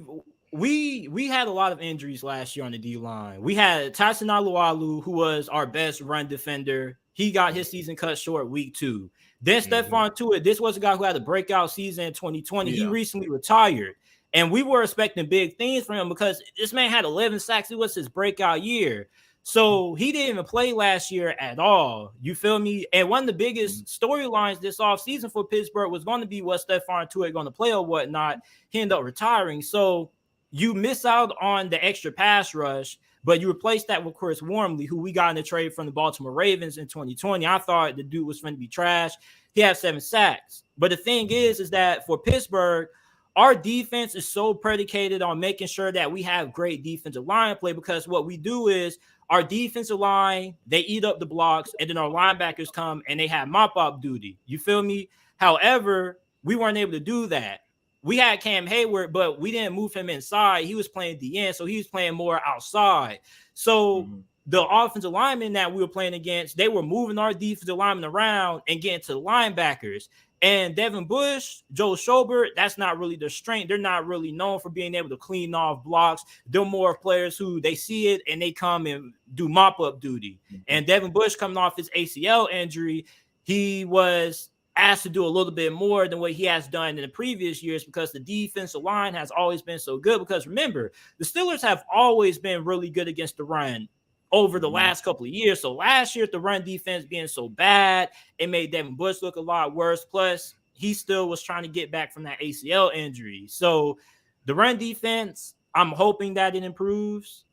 had a lot of injuries last year on the D line. We had Tyson Alualu, who was our best run defender. He got his season cut short week 2. Then Stephon Tuitt, this was a guy who had a breakout season in 2020. Yeah. He recently retired. And we were expecting big things from him because this man had 11 sacks. It was his breakout year. So he didn't even play last year at all. You feel me? And one of the biggest storylines this offseason for Pittsburgh was going to be what Stephon Tuitt going to play or whatnot. He ended up retiring. So you miss out on the extra pass rush. But you replace that with Chris Wormley, who we got in the trade from the Baltimore Ravens in 2020. I thought the dude was going to be trash. He had 7 sacks. But the thing is that for Pittsburgh, our defense is so predicated on making sure that we have great defensive line play, because what we do is our defensive line, they eat up the blocks, and then our linebackers come and they have mop-up duty. You feel me? However, we weren't able to do that. We had Cam Hayward, but we didn't move him inside. He was playing the end, so he was playing more outside. So the offensive linemen that we were playing against, they were moving our defensive linemen around and getting to the linebackers. And Devin Bush, Joe Schobert, that's not really their strength. They're not really known for being able to clean off blocks. They're more players who they see it and they come and do mop-up duty. And Devin Bush, coming off his ACL injury, he was asked to do a little bit more than what he has done in the previous years because the defensive line has always been so good. Because remember, the Steelers have always been really good against the run over the last couple of years. So last year, the run defense being so bad, it made Devin Bush look a lot worse. Plus, he still was trying to get back from that ACL injury. So the run defense, I'm hoping that it improves.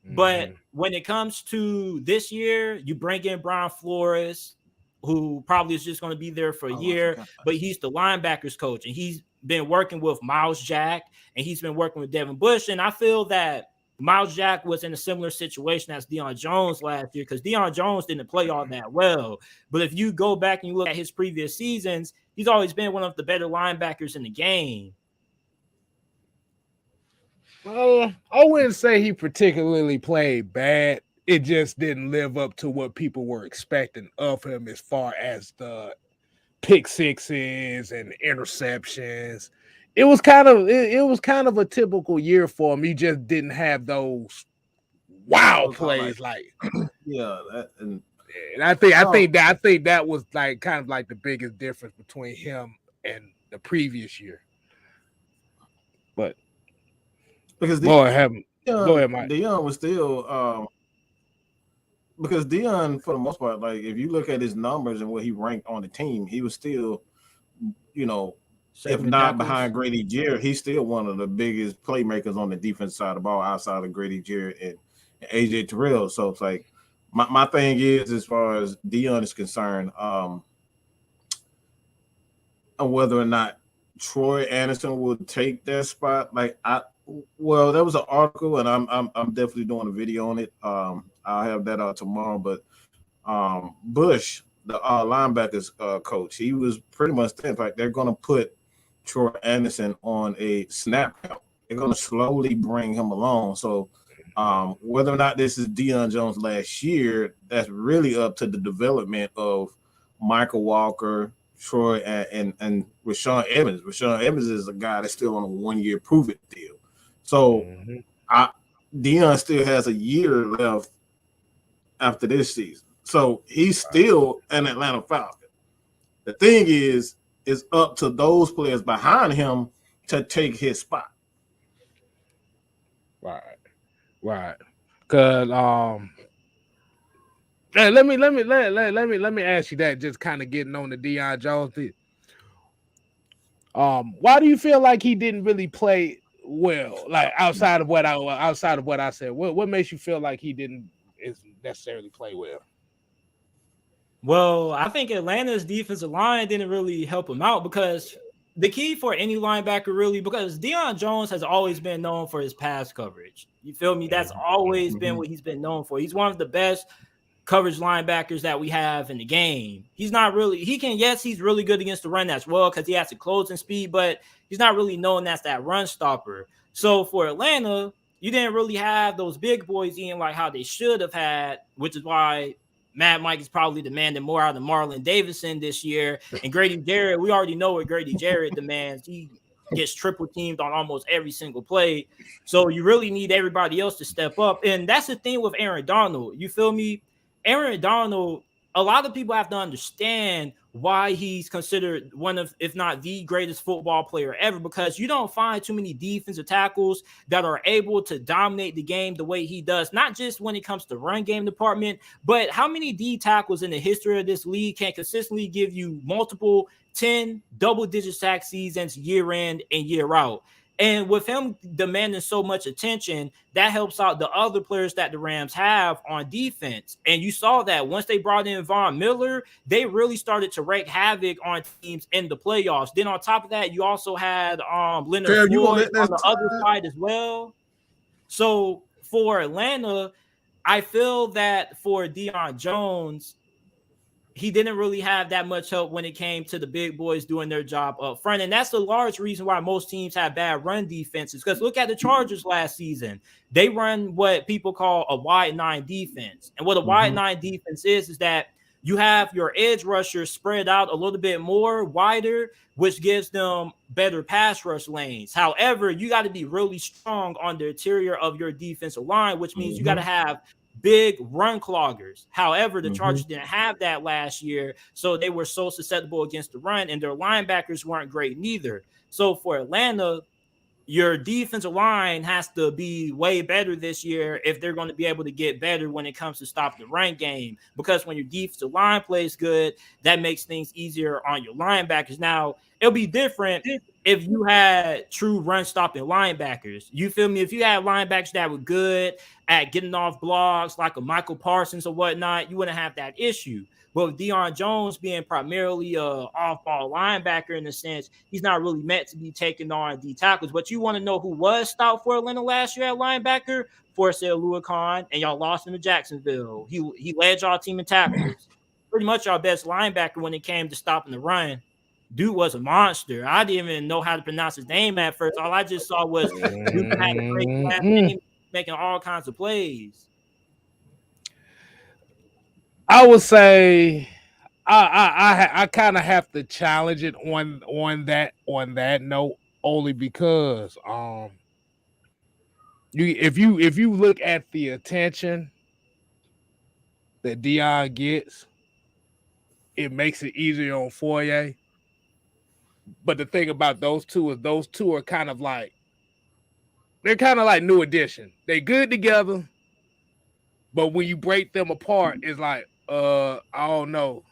But when it comes to this year, you bring in Brian Flores, who probably is just going to be there for a year, but he's the linebackers coach, and he's been working with Miles Jack, and he's been working with Devin Bush. And I feel that Miles Jack was in a similar situation as Deion Jones last year because Deion Jones didn't play all that well. But if you go back and you look at his previous seasons, he's always been one of the better linebackers in the game. I wouldn't say he particularly played bad. It just didn't live up to what people were expecting of him as far as the pick sixes and interceptions. It was kind of a typical year for him. He just didn't have those wow plays like and I think that was like kind of like the biggest difference between him and the previous year. But because Deion was still because Deion, for the most part, like if you look at his numbers and what he ranked on the team, he was still, if not behind Grady Jarrett, he's still one of the biggest playmakers on the defense side of the ball outside of Grady Jarrett and AJ Terrell. So it's like my thing is, as far as Deion is concerned, whether or not Troy Anderson would take that spot, there was an article, and I'm definitely doing a video on it. I'll have that out tomorrow. But Bush, the linebackers coach, he was pretty much saying like they're going to put Troy Anderson on a snap count. They're going to slowly bring him along. So whether or not this is Deion Jones last year, that's really up to the development of Michael Walker, Troy, and Rashawn Evans. Rashawn Evans is a guy that's still on a 1-year prove-it deal. So Deion still has a year left after this season. So he's still an Atlanta Falcon. The thing is up to those players behind him to take his spot. Right. Cause let me ask you that, just kind of getting on the Deion Jones thing. Why do you feel like he didn't really play well? Like outside of what I said, what makes you feel like he didn't necessarily play well? Well, I think Atlanta's defensive line didn't really help him out because the key for any linebacker really, because Deion Jones has always been known for his pass coverage. You feel me? That's always been what he's been known for. He's one of the best coverage linebackers that we have in the game. He's really good against the run as well because he has the closing speed, but he's not really known as that run stopper. So for Atlanta, you didn't really have those big boys in like how they should have had, which is why Mad Mike is probably demanding more out of Marlon Davidson this year. And Grady Jarrett, we already know what Grady Jarrett demands. He gets triple teamed on almost every single play. So you really need everybody else to step up. And that's the thing with Aaron Donald. You feel me? Aaron Donald, a lot of people have to understand why he's considered one of, if not the greatest football player ever, because you don't find too many defensive tackles that are able to dominate the game the way he does, not just when it comes to run game department, but how many D tackles in the history of this league can consistently give you multiple 10 double-digit sack seasons year in and year out? And with him demanding so much attention, that helps out the other players that the Rams have on defense. And you saw that once they brought in Von Miller, they really started to wreak havoc on teams in the playoffs. Then on top of that, you also had Leonard Floyd on the other side as well. So for Atlanta, I feel that for Deion Jones, he didn't really have that much help when it came to the big boys doing their job up front. And that's a large reason why most teams have bad run defenses. Because look at the Chargers last season. They run what people call a wide 9 defense. And what a wide 9 defense is that you have your edge rushers spread out a little bit more wider, which gives them better pass rush lanes. However, you got to be really strong on the interior of your defensive line, which means you got to have big run cloggers. However, the Chargers didn't have that last year, so they were so susceptible against the run, and their linebackers weren't great neither. So for Atlanta, your defensive line has to be way better this year if they're going to be able to get better when it comes to stop the run game, because when your defensive line plays good, that makes things easier on your linebackers. Now, it'll be different if you had true run-stopping linebackers. You feel me? If you had linebackers that were good at getting off blocks like a Michael Parsons or whatnot, you wouldn't have that issue. But with Deion Jones being primarily a off-ball linebacker in a sense, he's not really meant to be taking on D tackles. But you want to know who was stout for Atlanta last year at linebacker? Forcell Luakon, and y'all lost him to Jacksonville. He led y'all team in tackles. Pretty much our best linebacker when it came to stopping the run. Dude was a monster. I didn't even know how to pronounce his name at first. All I just saw was dude had a great last name, making all kinds of plays. I would say I kind of have to challenge it on that note, only because if you look at the attention that Deion gets, it makes it easier on Foyer. But the thing about those two are kind of like new addition. They good together, but when you break them apart, it's like I don't know,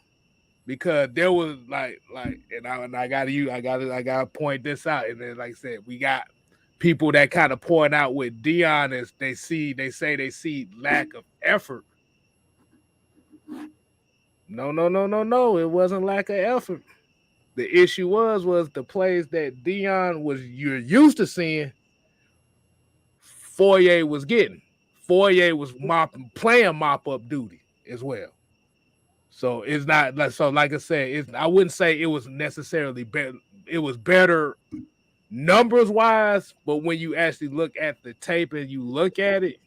because there was like and I gotta point this out. And then, like I said, we got people that kind of point out with Deion as they say they see lack of effort. No, it wasn't lack of effort. The issue was the plays that Deion you're used to seeing. Foyer was getting. Foyer was playing mop up duty as well. So it's not like I said, I wouldn't say it was necessarily better. It was better numbers wise, but when you actually look at the tape and you look at it,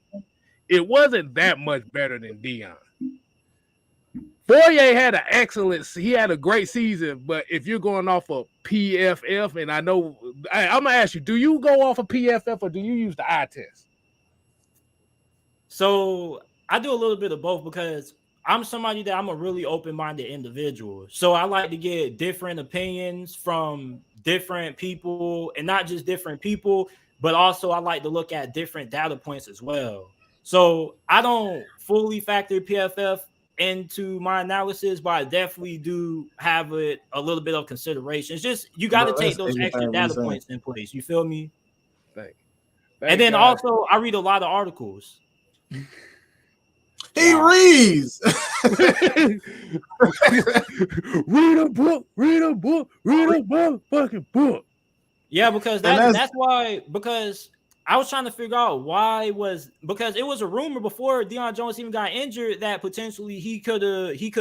it wasn't that much better than Deion. Foyer had he had a great season, but if you're going off of PFF, and I know I'm gonna ask you, do you go off of PFF or do you use the eye test? So I do a little bit of both because I'm somebody that I'm a really open-minded individual. So I like to get different opinions from different people, and not just different people, but also I like to look at different data points as well. So I don't fully factor PFF into my analysis, but I definitely do have it a little bit of consideration. It's just you got to take those extra data points in place. You feel me? And then also I read a lot of articles. He reads. Read a book, fucking book. Yeah, because that's why, because I was trying to figure out because it was a rumor before Deion Jones even got injured that potentially he could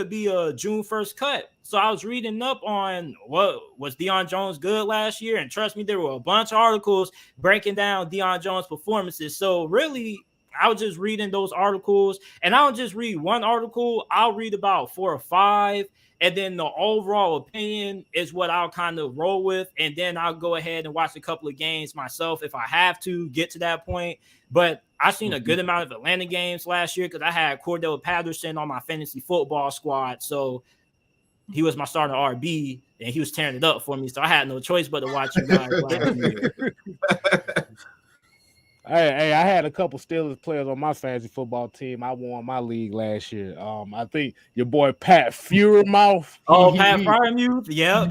be a June 1st cut. So I was reading up on what was Deion Jones good last year, and trust me, there were a bunch of articles breaking down Deion Jones' performances. So really, I was just reading those articles, and I don't just read one article. I'll read about 4 or 5, and then the overall opinion is what I'll kind of roll with, and then I'll go ahead and watch a couple of games myself if I have to get to that point. But I've seen a good amount of Atlanta games last year because I had Cordell Patterson on my fantasy football squad, so he was my starting RB, and he was tearing it up for me, so I had no choice but to watch you guys last year. Hey, I had a couple Steelers players on my fantasy football team. I won my league last year. I think your boy Pat Freiermuth. Pat Freiermuth. Yeah.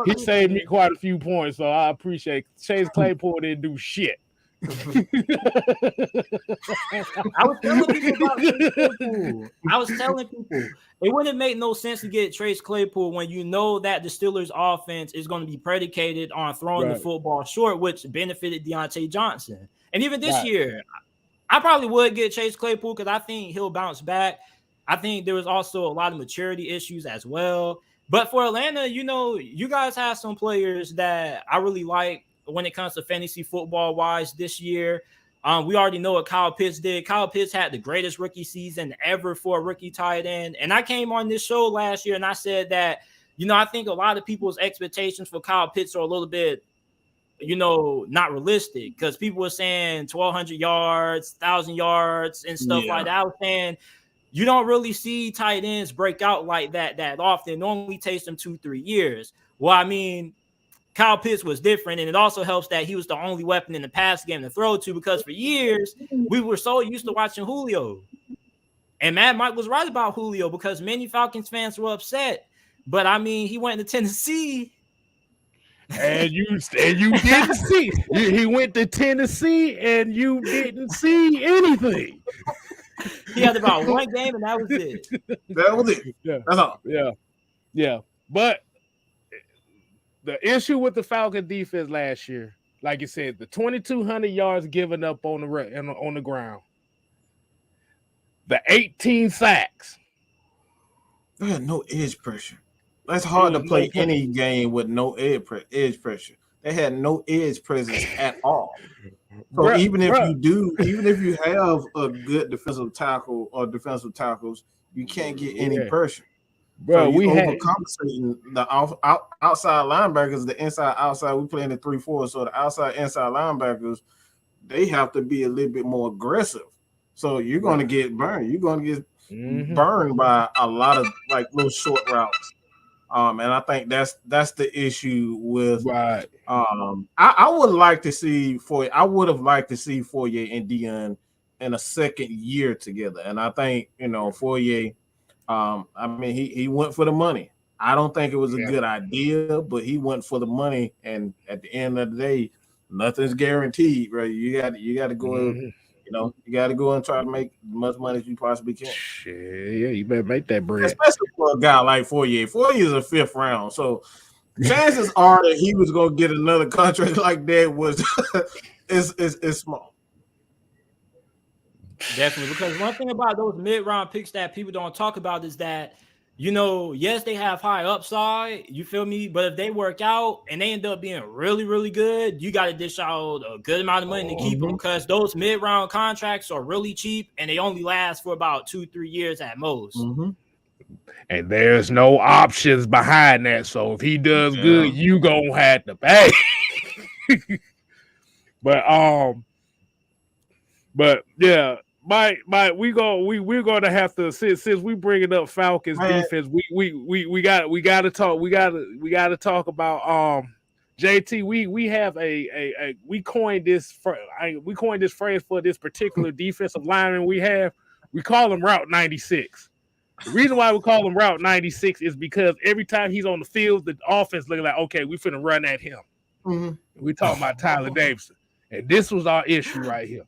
He saved me quite a few points, so I appreciate it. Chase Claypool didn't do shit. I was telling people it wouldn't make no sense to get Chase Claypool when you know that the Steelers offense is going to be predicated on throwing the football short, which benefited Deontay Johnson. And even this year, I probably would get Chase Claypool because I think he'll bounce back. I think there was also a lot of maturity issues as well. But for Atlanta, you guys have some players that I really like when it comes to fantasy football wise this year. We already know what Kyle Pitts did. Kyle Pitts had the greatest rookie season ever for a rookie tight end. And I came on this show last year and I said that, I think a lot of people's expectations for Kyle Pitts are a little bit, not realistic because people were saying 1,200 yards, 1,000 yards and stuff like that. I was saying you don't really see tight ends break out like that often. It normally takes them 2-3 years. Well, I mean, Kyle Pitts was different, and it also helps that he was the only weapon in the pass game to throw to because for years we were so used to watching Julio. And Mad Mike was right about Julio because many Falcons fans were upset. But, I mean, he went to Tennessee, And you didn't see. He went to Tennessee, and you didn't see anything. He had about one game, and that was it. That was it. Yeah, that's all. Yeah. But the issue with the Falcon defense last year, like you said, the 2,200 yards given up on the ground, the 18 sacks. They had no edge pressure. That's hard to play any game with no edge pressure. They had no edge presence at all. So even if you have a good defensive tackle or defensive tackles, you can't get any pressure. Bro, so we overcompensating the outside linebackers, the inside outside. We play in the 3-4, so the outside inside linebackers, they have to be a little bit more aggressive. So you're going to get burned. You're going to get burned by a lot of like little short routes. And I think that's the issue with. Right. I would like to see I would have liked to see Fourier and Dion in a second year together, and I think Fourier. I mean, he went for the money. I don't think it was a good idea, but he went for the money, and at the end of the day, nothing's guaranteed, right? You got to go. You got to go and try to make as much money as you possibly can. Yeah, you better make that bread. Especially for a guy like Fourier. Fourier is a 5th round, so chances are that he was going to get another contract like that was is small. Definitely, because one thing about those mid-round picks that people don't talk about is that, yes, they have high upside, you feel me? But if they work out and they end up being really, really good, you got to dish out a good amount of money to keep them, because those mid-round contracts are really cheap and they only last for about 2-3 years at most. And there's no options behind that. So if he does good, you gonna have to pay. But yeah. Mike, we're gonna have to since we bringing up Falcons defense, we gotta talk about JT. We have we coined this phrase for this particular defensive lineman we have. We call him Route 96. The reason why we call him Route 96 is because every time he's on the field, the offense looking like, okay, we finna run at him. We talking about Tyler Davidson, and this was our issue right here.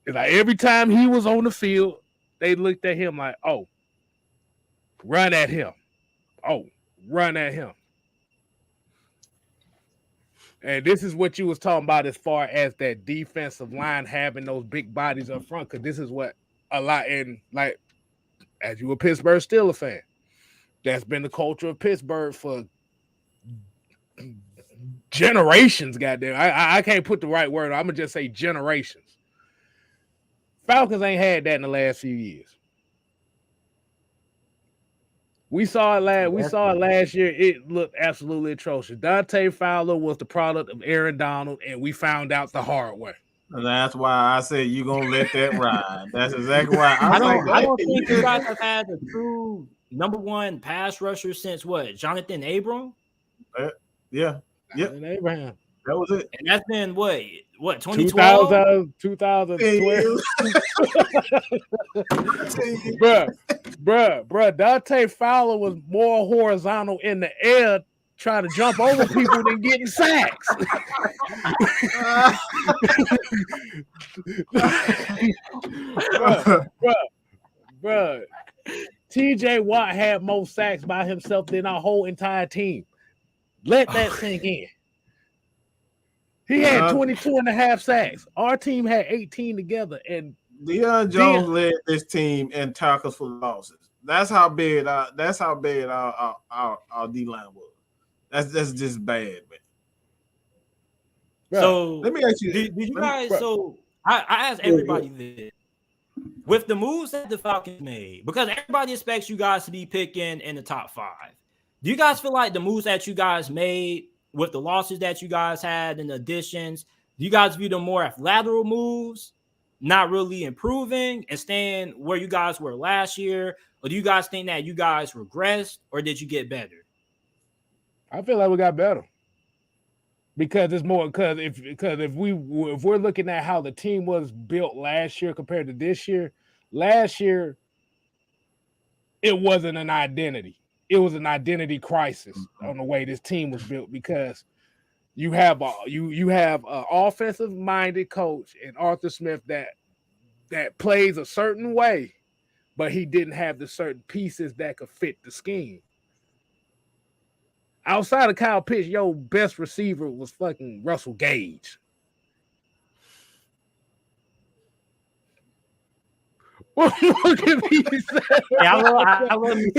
It's like every time he was on the field, they looked at him like, oh, run at him. Oh, run at him. And this is what you was talking about as far as that defensive line having those big bodies up front, because this is what a lot, and like, as you a Pittsburgh Steelers fan, that's been the culture of Pittsburgh for generations, goddamn. I can't put the right word. I'm going to just say generations. Falcons ain't had that in the last few years. We saw it last year. It looked absolutely atrocious. Dante Fowler was the product of Aaron Donald, and we found out the hard way. And that's why I said you're gonna let that ride. That's exactly why I don't think you guys have had a true number one pass rusher since what? Jonathan Abram? Yeah. Abraham. That was it. And that's been what 2012? 2012. Bruh. Dante Fowler was more horizontal in the air trying to jump over people than getting sacks. Bruh. TJ Watt had more sacks by himself than our whole entire team. Let that sink in. He had 22 and a half sacks. Our team had 18 together. And Deion Jones led this team in tackles for losses. That's how bad our D line was. That's just bad, man. So let me ask you: did you guys? So I asked everybody this. With the moves that the Falcons made, because everybody expects you guys to be picking in the top 5. Do you guys feel like the moves that you guys made with the losses that you guys had and the additions, do you guys view them more as lateral moves, not really improving and staying where you guys were last year? Or do you guys think that you guys regressed, or did you get better? I feel like we got better. Because it's more if we're looking at how the team was built last year compared to this year, last year it wasn't an identity. it was an identity crisis on the way this team was built, because you have a offensive minded coach in Arthur Smith that plays a certain way, but he didn't have the certain pieces that could fit the scheme. Outside of Kyle Pitts, your best receiver was fucking Russell Gage. What can he say? Yeah, I love me.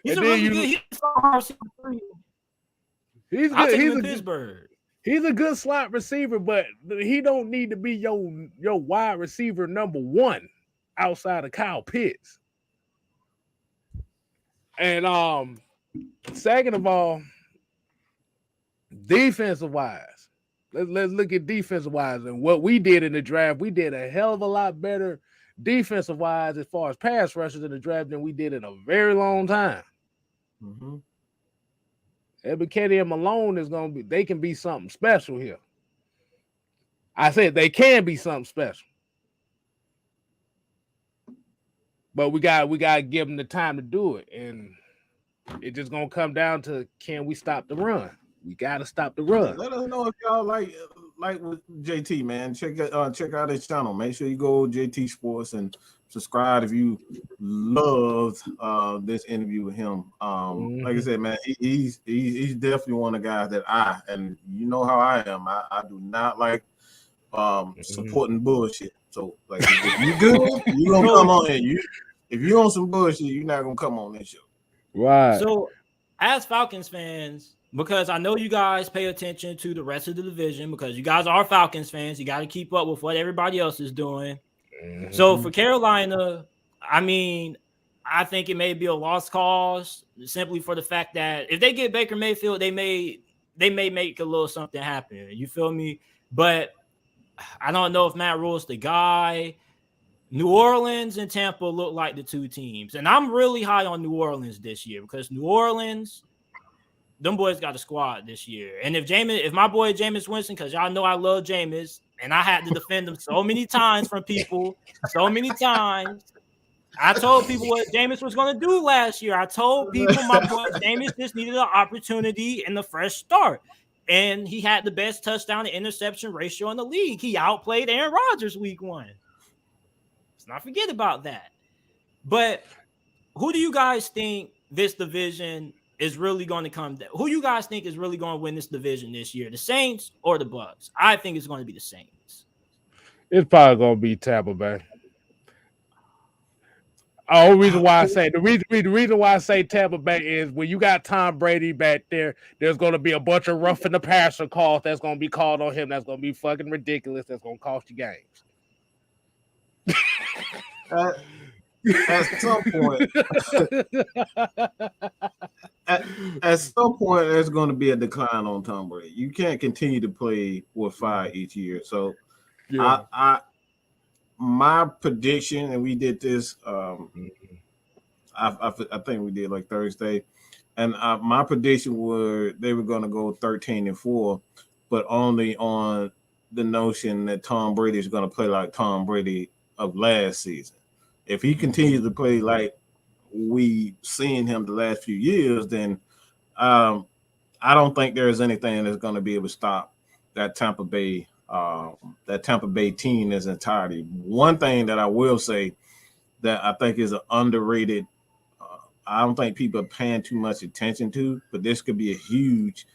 He's a really good. He's good. He's a Pittsburgh. He's a good slot receiver, but he don't need to be your wide receiver number one outside of Kyle Pitts. And second of all, defensive wise, let's look at defensive wise and what we did in the draft. We did a hell of a lot better defensive wise as far as pass rushers in the draft than we did in a very long time. Mm-hmm. Ebiketie and Malone they can be something special here. I said they can be something special. But we got to give them the time to do it. And it's just going to come down to, can we stop the run? We got to stop the run. Let us know if y'all like with JT, man. Check out his channel. Make sure you go JT Sports and subscribe if you love this interview with him. Like I said, man, he's definitely one of the guys that and you know how I am. I do not like supporting bullshit. So like if you good, you gonna come on here. If you on some bullshit, you're not gonna come on this show. Right. So as Falcons fans, because I know you guys pay attention to the rest of the division, because you guys are Falcons fans, you got to keep up with what everybody else is doing. Mm-hmm. So for Carolina, I mean, I think it may be a lost cause simply for the fact that if they get Baker Mayfield, they may make a little something happen. You feel me? But I don't know if Matt Rule's the guy. New Orleans and Tampa look like the two teams. And I'm really high on New Orleans this year, because New Orleans, them boys got a squad this year. And if my boy Jameis Winston, because y'all know I love Jameis, and I had to defend him so many times from people, so many times. I told people what Jameis was going to do last year. I told people my boy Jameis just needed an opportunity and a fresh start. And he had the best touchdown to interception ratio in the league. He outplayed Aaron Rodgers week 1. Let's not forget about that. But who do you guys think this division is really going to come down? Who you guys think is really going to win this division this year? The Saints or the Bucs? I think it's going to be the Saints. It's probably going to be Tampa Bay. The reason why I say Tampa Bay is when you got Tom Brady back there, there's going to be a bunch of roughing the passer calls that's going to be called on him. That's going to be fucking ridiculous. That's going to cost you games. At some point, at some point, there's going to be a decline on Tom Brady. You can't continue to play with 5 each year. So, yeah. My prediction, and we did this. I think we did like Thursday, and my prediction were they were going to go 13-4, but only on the notion that Tom Brady is going to play like Tom Brady of last season. If he continues to play like we seen him the last few years, then I don't think there's anything that's going to be able to stop that Tampa Bay team in its entirety. One thing that I will say that I think is an underrated, I don't think people are paying too much attention to, but this could be a huge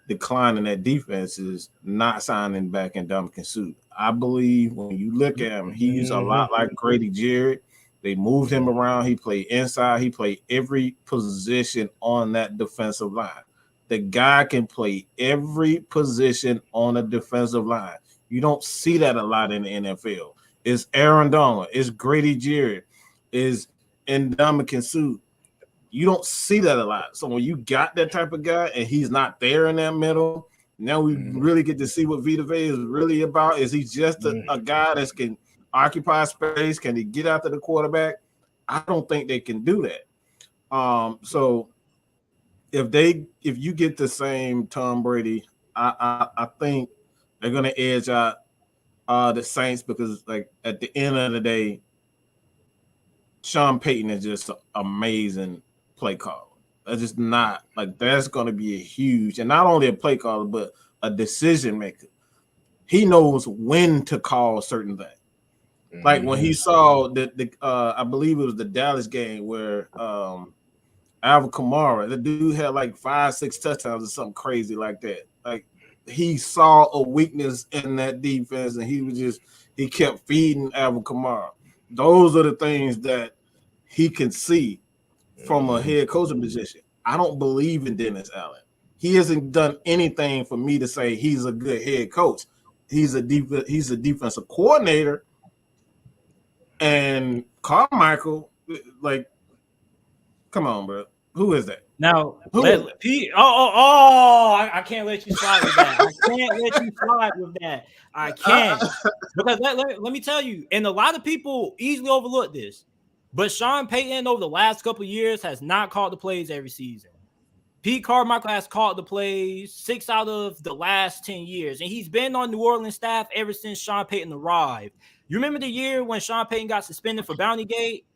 decline in that defense is not signing back in Ndamukong Suh. I believe when you look at him, he's a lot like Grady Jarrett. They moved him around. He played inside. He played every position on that defensive line. The guy can play every position on a defensive line. You don't see that a lot in the NFL. It's Aaron Donald. It's Grady Jarrett. It's Ndamukong Suh. You don't see that a lot. So when you got that type of guy and he's not there in that middle, now we really get to see what Vita Vea is really about. Is he just a guy that can occupy space? Can he get after the quarterback? I don't think they can do that. So if you get the same Tom Brady, I think they're gonna edge out the Saints, because like at the end of the day, Sean Payton is just an amazing play caller. That's just not like that's going to be a huge, and not only a play caller, but a decision maker. He knows when to call certain things. Mm-hmm. Like when he saw the I believe it was the Dallas game where Alvin Kamara, the dude had like 5-6 touchdowns or something crazy like that. Like he saw a weakness in that defense, and he kept feeding Alvin Kamara. Those are the things that he can see from a head coaching position. I don't believe in Dennis Allen. He hasn't done anything for me to say he's a good head coach. He's a defensive coordinator. And Carmichael, like, come on, bro. Who is that? Now, I can't let you slide with that. I can't. Because let me tell you, and a lot of people easily overlook this, but Sean Payton over the last couple of years has not called the plays every season. Pete Carmichael has called the plays 6 out of the last 10 years, and he's been on New Orleans staff ever since Sean Payton arrived. You remember the year when Sean Payton got suspended for Bounty Gate?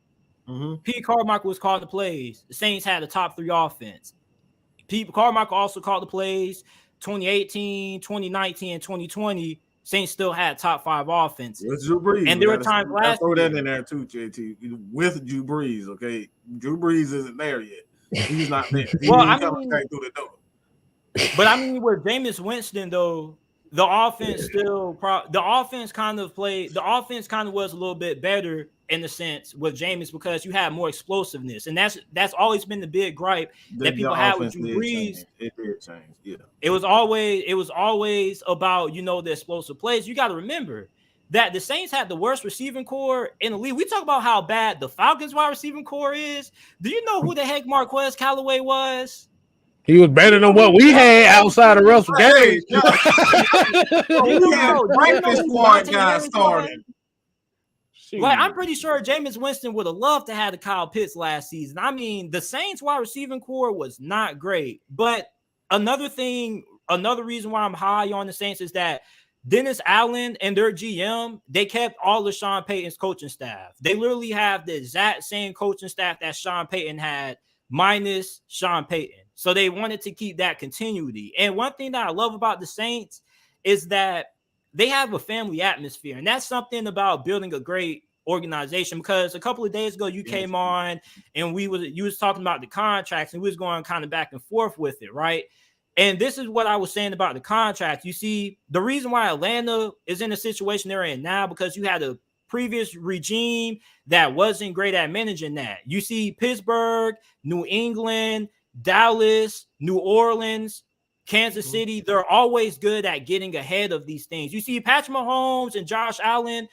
Mm-hmm. Pete Carmichael was calling the plays. The Saints had the top 3 offense. Pete Carmichael also called the plays 2018, 2019, and 2020. Saints still had top 5 offenses. With Drew Brees. And there were times last year. Throw that in there too, JT. With Drew Brees, okay? Drew Brees isn't there yet. He's not there. Coming through the door. But I mean, with Jameis Winston, though, the offense kind of was a little bit better in the sense with Jameis because you had more explosiveness, and that's always been the big gripe that people had with Drew Brees. It did change, yeah. It was always about the explosive plays. You got to remember that the Saints had the worst receiving core in the league. We talk about how bad the Falcons wide receiving core is. Do you know who the heck Marquez Callaway was? He was better than what we had outside of Russell Gage. Like, I'm pretty sure Jameis Winston would have loved to have the Kyle Pitts last season. I mean, the Saints wide receiving core was not great. But another reason why I'm high on the Saints is that Dennis Allen and their GM, they kept all of Sean Payton's coaching staff. They literally have the exact same coaching staff that Sean Payton had, minus Sean Payton. So they wanted to keep that continuity. And one thing that I love about the Saints is that they have a family atmosphere. And that's something about building a great organization, because a couple of days ago you came on and you was talking about the contracts, and we was going kind of back and forth with it, right? And this is what I was saying about the contract. You see, the reason why Atlanta is in the situation they're in now, because you had a previous regime that wasn't great at managing that. You see Pittsburgh, New England, Dallas, New Orleans, Kansas City, they're always good at getting ahead of these things. You see Patrick Mahomes and Josh Allen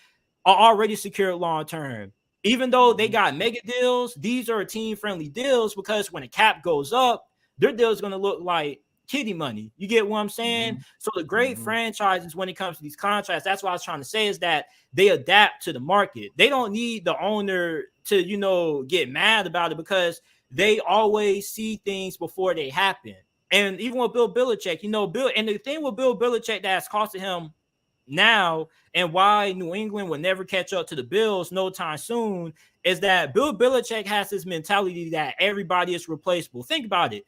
are already secured long-term. Even though they got mega deals, these are team-friendly deals, because when the cap goes up, their deal is going to look like kitty money. You get what I'm saying? Mm-hmm. So the great franchises, when it comes to these contracts, that's what I was trying to say, is that they adapt to the market. They don't need the owner to, get mad about it, because they always see things before they happen. And even with Bill Belichick, and the thing with Bill Belichick that's costing him now, and why New England will never catch up to the Bills no time soon, is that Bill Belichick has this mentality that everybody is replaceable. Think about it.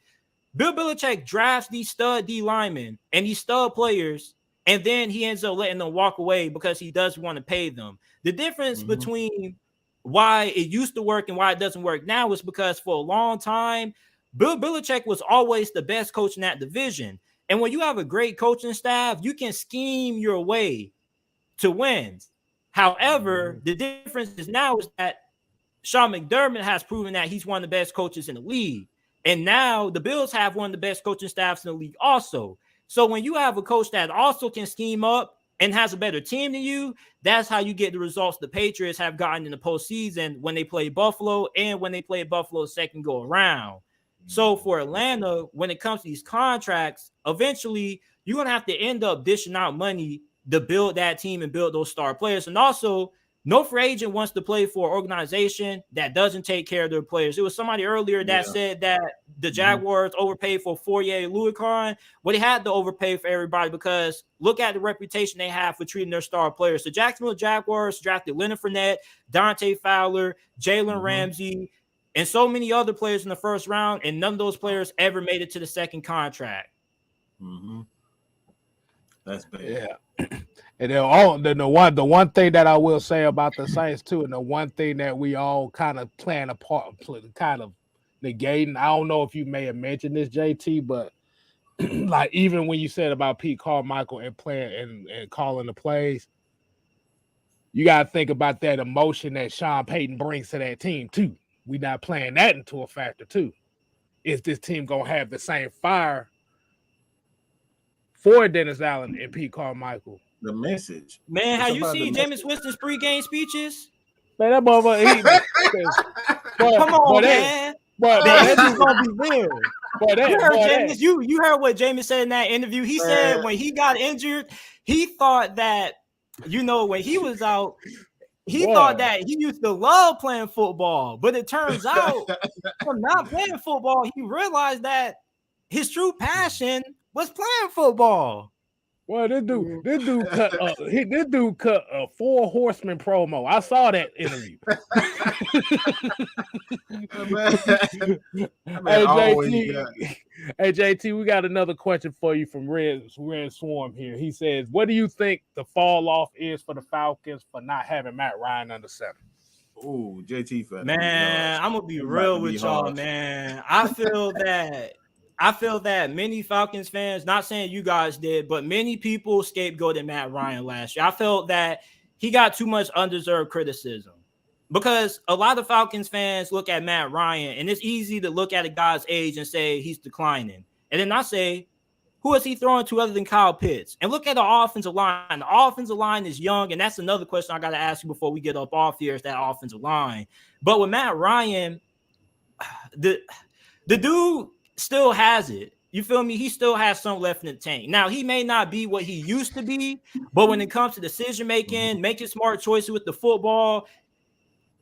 Bill Belichick drafts these stud D linemen and these stud players, and then he ends up letting them walk away because he doesn't want to pay them. The difference between why it used to work and why it doesn't work now is because for a long time, Bill Belichick was always the best coach in that division. And when you have a great coaching staff, you can scheme your way to wins. However, the difference is now is that Sean McDermott has proven that he's one of the best coaches in the league. And now the Bills have one of the best coaching staffs in the league also. So when you have a coach that also can scheme up and has a better team than you, that's how you get the results the Patriots have gotten in the postseason when they play Buffalo and when they play Buffalo second go around. So for Atlanta, when it comes to these contracts, eventually you're going to have to end up dishing out money to build that team and build those star players. And also, No free agent wants to play for an organization that doesn't take care of their players. It was somebody earlier that said that the Jaguars overpaid for Fourier and Louis-Caron. Well, they had to overpay for everybody because look at the reputation they have for treating their star players. The Jacksonville Jaguars drafted Leonard Fournette, Dante Fowler, Jalen Ramsey, and so many other players in the first round, and none of those players ever made it to the second contract. That's bad. Yeah. And then the one thing that I will say about the Saints too, and the one thing that we all kind of playing a part, kind of negating. I don't know if you may have mentioned this, JT, but like even when you said about Pete Carmichael and playing and calling the plays, you got to think about that emotion that Sean Payton brings to that team too. We not playing that into a factor too. Is this team gonna have the same fire for Dennis Allen and Pete Carmichael? The message, man. Have you seen Jameis Winston's pregame speeches? Man, that motherfucker. Come on, man. But that's gonna be weird. You heard what Jameis said in that interview. He said when he got injured, he thought that when he was out, he thought that he used to love playing football. But it turns out from not playing football, he realized that his true passion was playing football. Well, this dude cut a 4 Horsemen promo. I saw that interview. Hey JT, we got another question for you from Red Swarm here. He says, "What do you think the fall off is for the Falcons for not having Matt Ryan under center?" Oh, JT fan. Man, I'm gonna be real with y'all, man. I feel that many Falcons fans, not saying you guys did, but many people scapegoated Matt Ryan last year. I felt that he got too much undeserved criticism because a lot of Falcons fans look at Matt Ryan, and it's easy to look at a guy's age and say he's declining. And then I say, who is he throwing to other than Kyle Pitts? And look at the offensive line. The offensive line is young, and that's another question I got to ask you before we get up off here is that offensive line. But with Matt Ryan, the dude still has it. You feel me? He still has some left in the tank. Now, he may not be what he used to be, but when it comes to decision making, making smart choices with the football,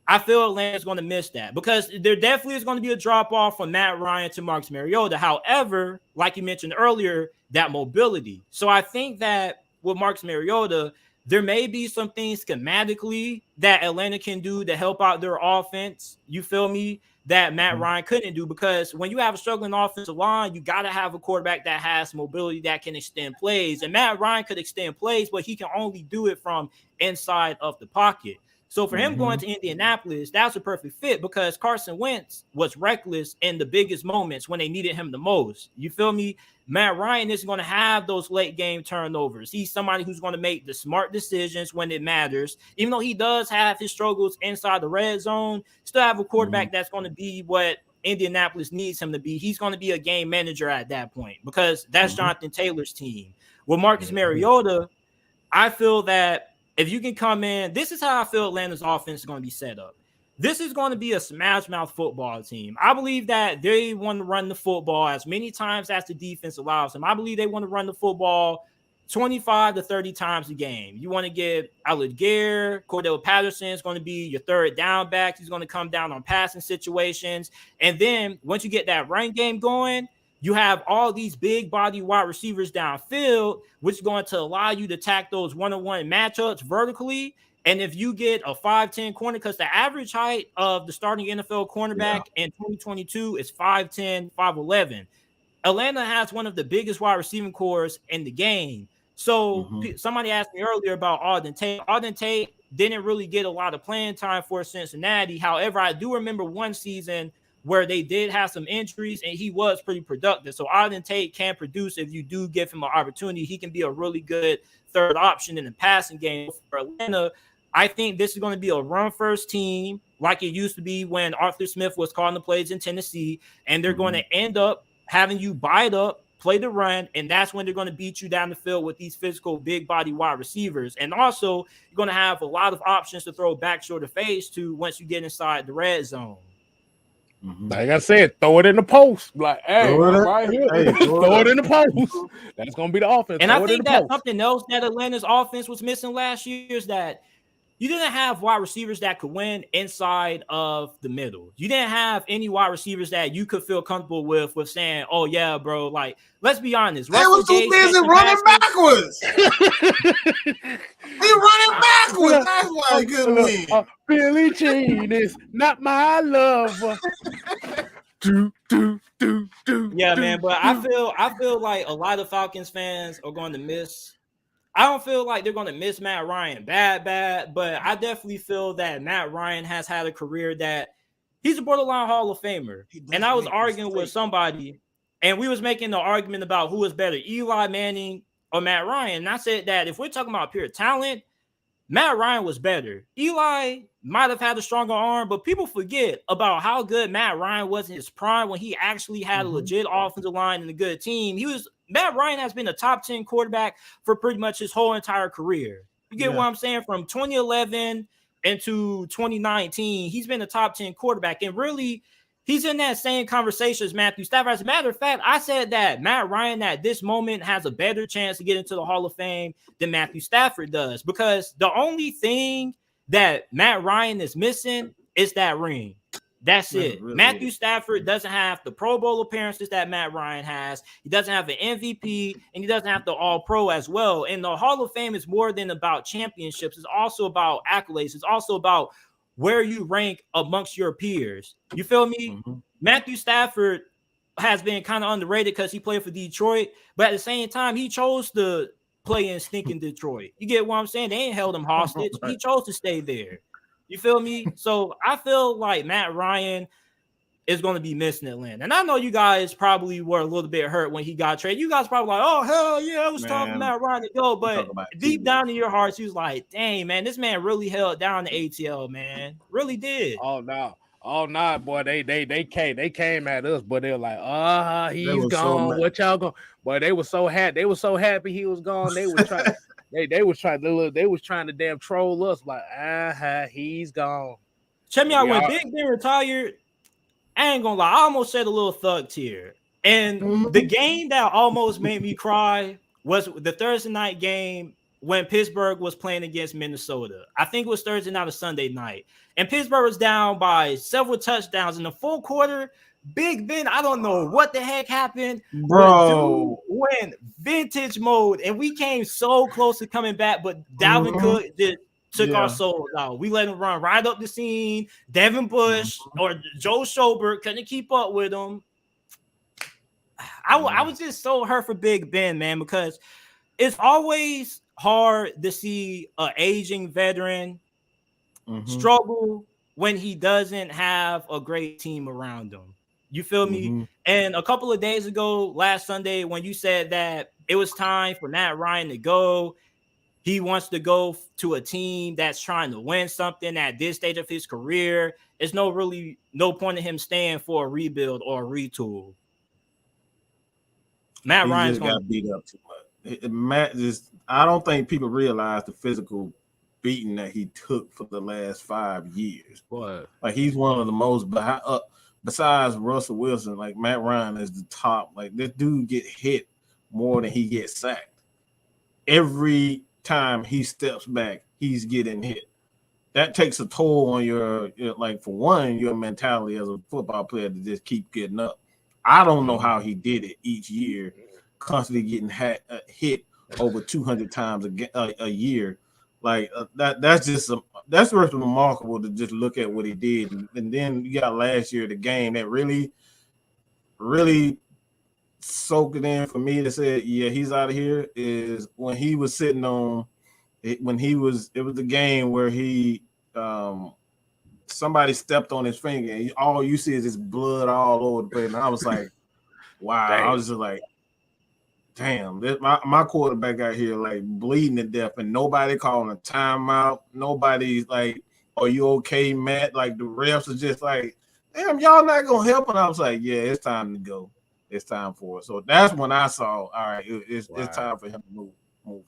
I feel Atlanta's going to miss that because there definitely is going to be a drop off from Matt Ryan to Marcus Mariota. However, like you mentioned earlier, that mobility. So I think that with Marcus Mariota, there may be some things schematically that Atlanta can do to help out their offense. You feel me? That Matt Ryan couldn't do because when you have a struggling offensive line, you got to have a quarterback that has mobility that can extend plays. And Matt Ryan could extend plays, but he can only do it from inside of the pocket. So for him going to Indianapolis, that's a perfect fit because Carson Wentz was reckless in the biggest moments when they needed him the most. You feel me? Matt Ryan isn't going to have those late game turnovers. He's somebody who's going to make the smart decisions when it matters. Even though he does have his struggles inside the red zone, still have a quarterback that's going to be what Indianapolis needs him to be. He's going to be a game manager at that point because that's Jonathan Taylor's team. With Marcus Mariota, I feel that if you can come in, this is how I feel Atlanta's offense is going to be set up. This is going to be a smash mouth football team. I believe that they want to run the football as many times as the defense allows them. I believe they want to run the football 25 to 30 times a game. You want to get Allegretti, Cordell Patterson is going to be your third down back. He's going to come down on passing situations. And then once you get that run game going, you have all these big body wide receivers downfield, which is going to allow you to attack those one-on-one matchups vertically. And if you get a 5'10 corner, because the average height of the starting NFL cornerback in 2022 is 5'10, 5'11. Atlanta has one of the biggest wide receiving cores in the game. So somebody asked me earlier about Auden Tate. Auden Tate didn't really get a lot of playing time for Cincinnati. However, I do remember one season where they did have some injuries and he was pretty productive. So Auden Tate can produce if you do give him an opportunity. He can be a really good third option in the passing game for Atlanta. I think this is going to be a run-first team like it used to be when Arthur Smith was calling the plays in Tennessee, and they're going to end up having you bite up, play the run, and that's when they're going to beat you down the field with these physical big-body wide receivers. And also, you're going to have a lot of options to throw back short of face to once you get inside the red zone. Like I said, throw it in the post. Like, hey, right here. Throw it in the post. That's going to be the offense. And I think that something else that Atlanta's offense was missing last year is that you didn't have wide receivers that could win inside of the middle. You didn't have any wide receivers that you could feel comfortable with saying, "Oh yeah, bro." Like, let's be honest. They was too busy running backwards. He running backwards. That's why he couldn't win. Billie Jean is not my lover. Yeah, man. But I feel like a lot of Falcons fans are going to miss. I don't feel like they're going to miss Matt Ryan bad, but I definitely feel that Matt Ryan has had a career that he's a borderline Hall of Famer. And I was arguing with somebody, and we was making the argument about who is better, Eli Manning or Matt Ryan. And I said that if we're talking about pure talent, Matt Ryan was better. Eli might have had a stronger arm, but people forget about how good Matt Ryan was in his prime when he actually had a legit offensive line and a good team. Matt Ryan has been a top 10 quarterback for pretty much his whole entire career. You get what I'm saying? From 2011 into 2019, he's been a top 10 quarterback. And really, he's in that same conversation as Matthew Stafford. As a matter of fact, I said that Matt Ryan at this moment has a better chance to get into the Hall of Fame than Matthew Stafford does, because the only thing that Matt Ryan is missing is that ring. That's it. Really Matthew Stafford doesn't have the Pro Bowl appearances that Matt Ryan has. He doesn't have an MVP, and he doesn't have the All-Pro as well. And the Hall of Fame is more than about championships. It's also about accolades. It's also about where you rank amongst your peers. You feel me? Matthew Stafford has been kind of underrated because he played for Detroit, but at the same time, he chose to play in stinking Detroit. You get what I'm saying? They ain't held him hostage. He chose to stay there. You feel me? So I feel like Matt Ryan is going to be missing Atlanta. And I know you guys probably were a little bit hurt when he got traded. You guys probably like, oh, hell yeah, it was time for Matt Ryan to go. But deep down in your hearts, he was like, dang, man, this man really held down the ATL, man. Really did. Oh, no, boy. They came at us, but they were like, he's gone. What y'all going? Boy, they were so happy. They were so happy he was gone. They were trying they was trying to damn troll us like, he's gone. Check me out. When Big Ben retired, I ain't gonna lie, I almost shed a little thug tear. And the game that almost made me cry was the Thursday night game when Pittsburgh was playing against Minnesota. I think it was Thursday night or Sunday night. And Pittsburgh was down by several touchdowns in the full quarter. Big Ben, I don't know what the heck happened. Bro, went vintage mode, and we came so close to coming back, but Dalvin Cook just took our souls out. We let him run right up the scene. Devin Bush or Joe Schobert couldn't keep up with him. I was just so hurt for Big Ben, man, because it's always hard to see an aging veteran struggle when he doesn't have a great team around him. You feel me? And a couple of days ago, last Sunday, when you said that it was time for Matt Ryan to go, he wants to go to a team that's trying to win something at this stage of his career. There's no point in him staying for a rebuild or a retool. Matt Ryan's going to beat up too much. I don't think people realize the physical beating that he took for the last 5 years. What? Like, he's one of the most besides Russell Wilson. Like, Matt Ryan is the top. Like, this dude get hit more than he gets sacked. Every time he steps back, he's getting hit. That takes a toll on your for one, your mentality as a football player to just keep getting up. I don't know how he did it each year, constantly getting hit over 200 times a year. Like that's remarkable to just look at what he did. And then you got last year, the game that really, really soaked it in for me to say, yeah, he's out of here, is when he was sitting on it, it was the game where he somebody stepped on his finger and all you see is his blood all over the place. And I was like, wow. Damn. I was just like, damn, my quarterback out here like bleeding to death and nobody calling a timeout. Nobody's like, are you okay, Matt? Like, the refs are just like, damn, y'all not gonna help. And I was like, yeah, it's time to go. It's time for it. So that's when I saw, all right, it's time for him to move on.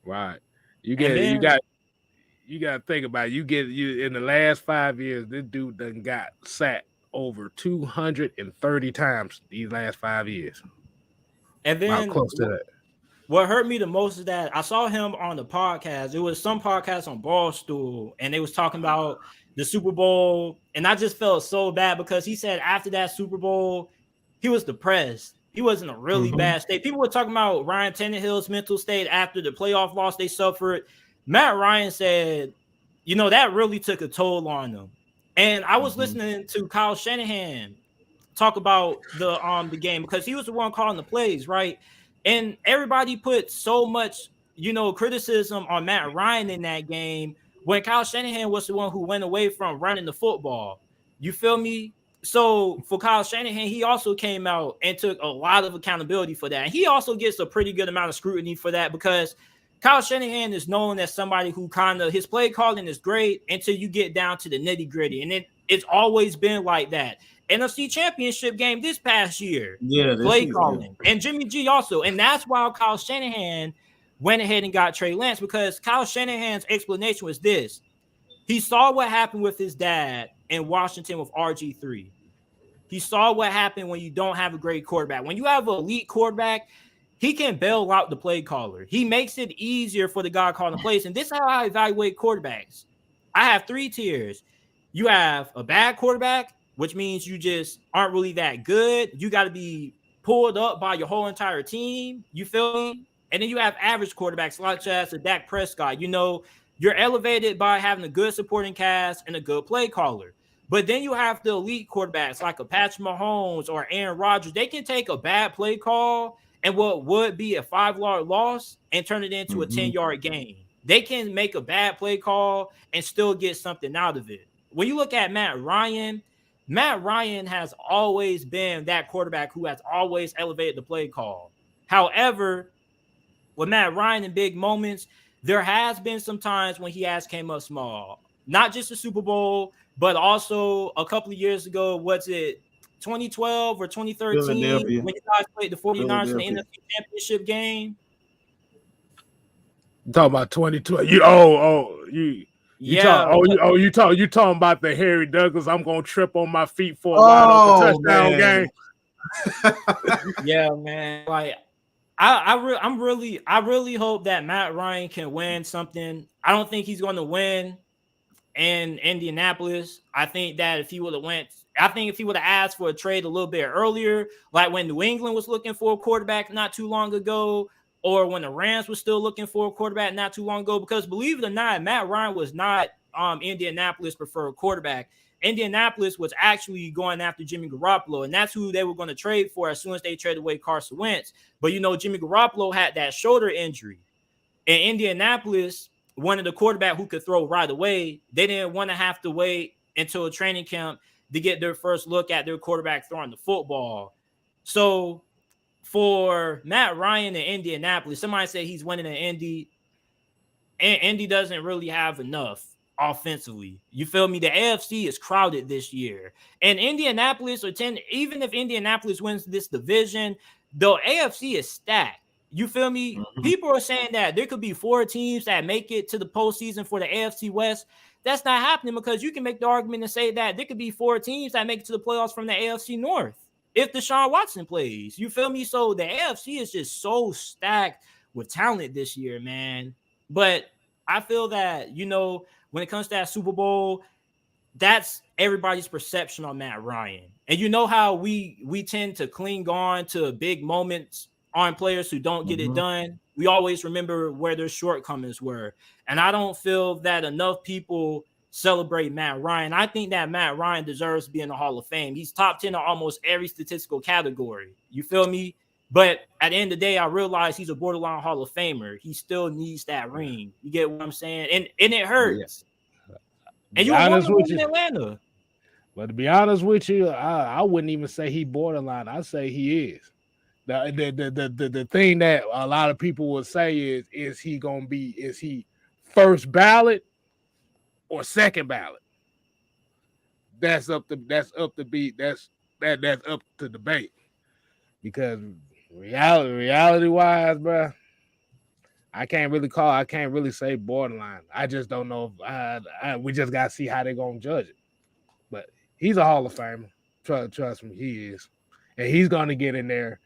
Right. You got to think about it. You in the last 5 years, this dude done got sacked over 230 times these last 5 years. And then close to that. what hurt me the most is that I saw him on the podcast. It was some podcast on Barstool, and they was talking about the Super Bowl, and I just felt so bad because he said after that Super Bowl, he was depressed. He was in a really bad state. People were talking about Ryan Tannehill's mental state after the playoff loss they suffered. Matt Ryan said, that really took a toll on him. And I was listening to Kyle Shanahan talk about the game because he was the one calling the plays, right? And everybody put so much, criticism on Matt Ryan in that game when Kyle Shanahan was the one who went away from running the football. You feel me? So for Kyle Shanahan, he also came out and took a lot of accountability for that. And he also gets a pretty good amount of scrutiny for that because Kyle Shanahan is known as somebody who his play calling is great until you get down to the nitty gritty. And it's always been like that. NFC Championship game this past year. Yeah, play calling. And Jimmy G also. And that's why Kyle Shanahan went ahead and got Trey Lance because Kyle Shanahan's explanation was this. He saw what happened with his dad in Washington with RG3. He saw what happened when you don't have a great quarterback. When you have an elite quarterback, he can bail out the play caller. He makes it easier for the guy calling the plays. And this is how I evaluate quarterbacks. I have 3 tiers. You have a bad quarterback, which means you just aren't really that good. You got to be pulled up by your whole entire team. You feel me? And then you have average quarterbacks, such as a Dak Prescott. You're elevated by having a good supporting cast and a good play caller. But then you have the elite quarterbacks like a Patrick Mahomes or Aaron Rodgers. They can take a bad play call and what would be a 5-yard loss and turn it into a 10-yard gain. They can make a bad play call and still get something out of it. When you look at Matt Ryan has always been that quarterback who has always elevated the play call. However, with Matt Ryan in big moments, there has been some times when he has came up small. Not just the Super Bowl, but also a couple of years ago, was it 2012 or 2013 when you guys played the 49ers in the NFC Championship game? You talking about 2012? You talking about the Harry Douglas? I'm gonna trip on my feet for a wide open touchdown game. Yeah, man. Like I really hope that Matt Ryan can win something. I don't think he's going to win in Indianapolis. I think that if he would have asked for a trade a little bit earlier, like when New England was looking for a quarterback not too long ago, or when the Rams were still looking for a quarterback not too long ago, because believe it or not, Matt Ryan was not Indianapolis' preferred quarterback. Indianapolis was actually going after Jimmy Garoppolo, and that's who they were going to trade for as soon as they traded away Carson Wentz. But, Jimmy Garoppolo had that shoulder injury. And Indianapolis wanted a quarterback who could throw right away. They didn't want to have to wait until a training camp to get their first look at their quarterback throwing the football. So for Matt Ryan in Indianapolis, somebody said he's winning in Indy, and Indy doesn't really have enough offensively. You feel me? The AFC is crowded this year. And Indianapolis, even if Indianapolis wins this division, the AFC is stacked. You feel me? People are saying that there could be 4 teams that make it to the postseason for the AFC West. That's not happening because you can make the argument and say that there could be 4 teams that make it to the playoffs from the AFC North if Deshaun Watson plays. You feel me? So the AFC is just so stacked with talent this year, man. But I feel that, when it comes to that Super Bowl, that's everybody's perception on Matt Ryan. And you know how we tend to cling on to big moments on players who don't get it done. We always remember where their shortcomings were. And I don't feel that enough people celebrate Matt Ryan. I think that Matt Ryan deserves to be in the Hall of Fame. He's top 10 in almost every statistical category. You feel me? But at the end of the day, I realize he's a borderline Hall of Famer. He still needs that ring. You get what I'm saying? And it hurts. And you honest with you, Atlanta. But to be honest with you, I wouldn't even say he borderline. I say he is. The thing that a lot of people will say is he first ballot or second ballot? That's up to debate. Because reality wise, bro, I can't really say borderline. I just don't know if we just gotta see how they're gonna judge it. But he's a Hall of Famer. Trust me, he is. And he's gonna get in there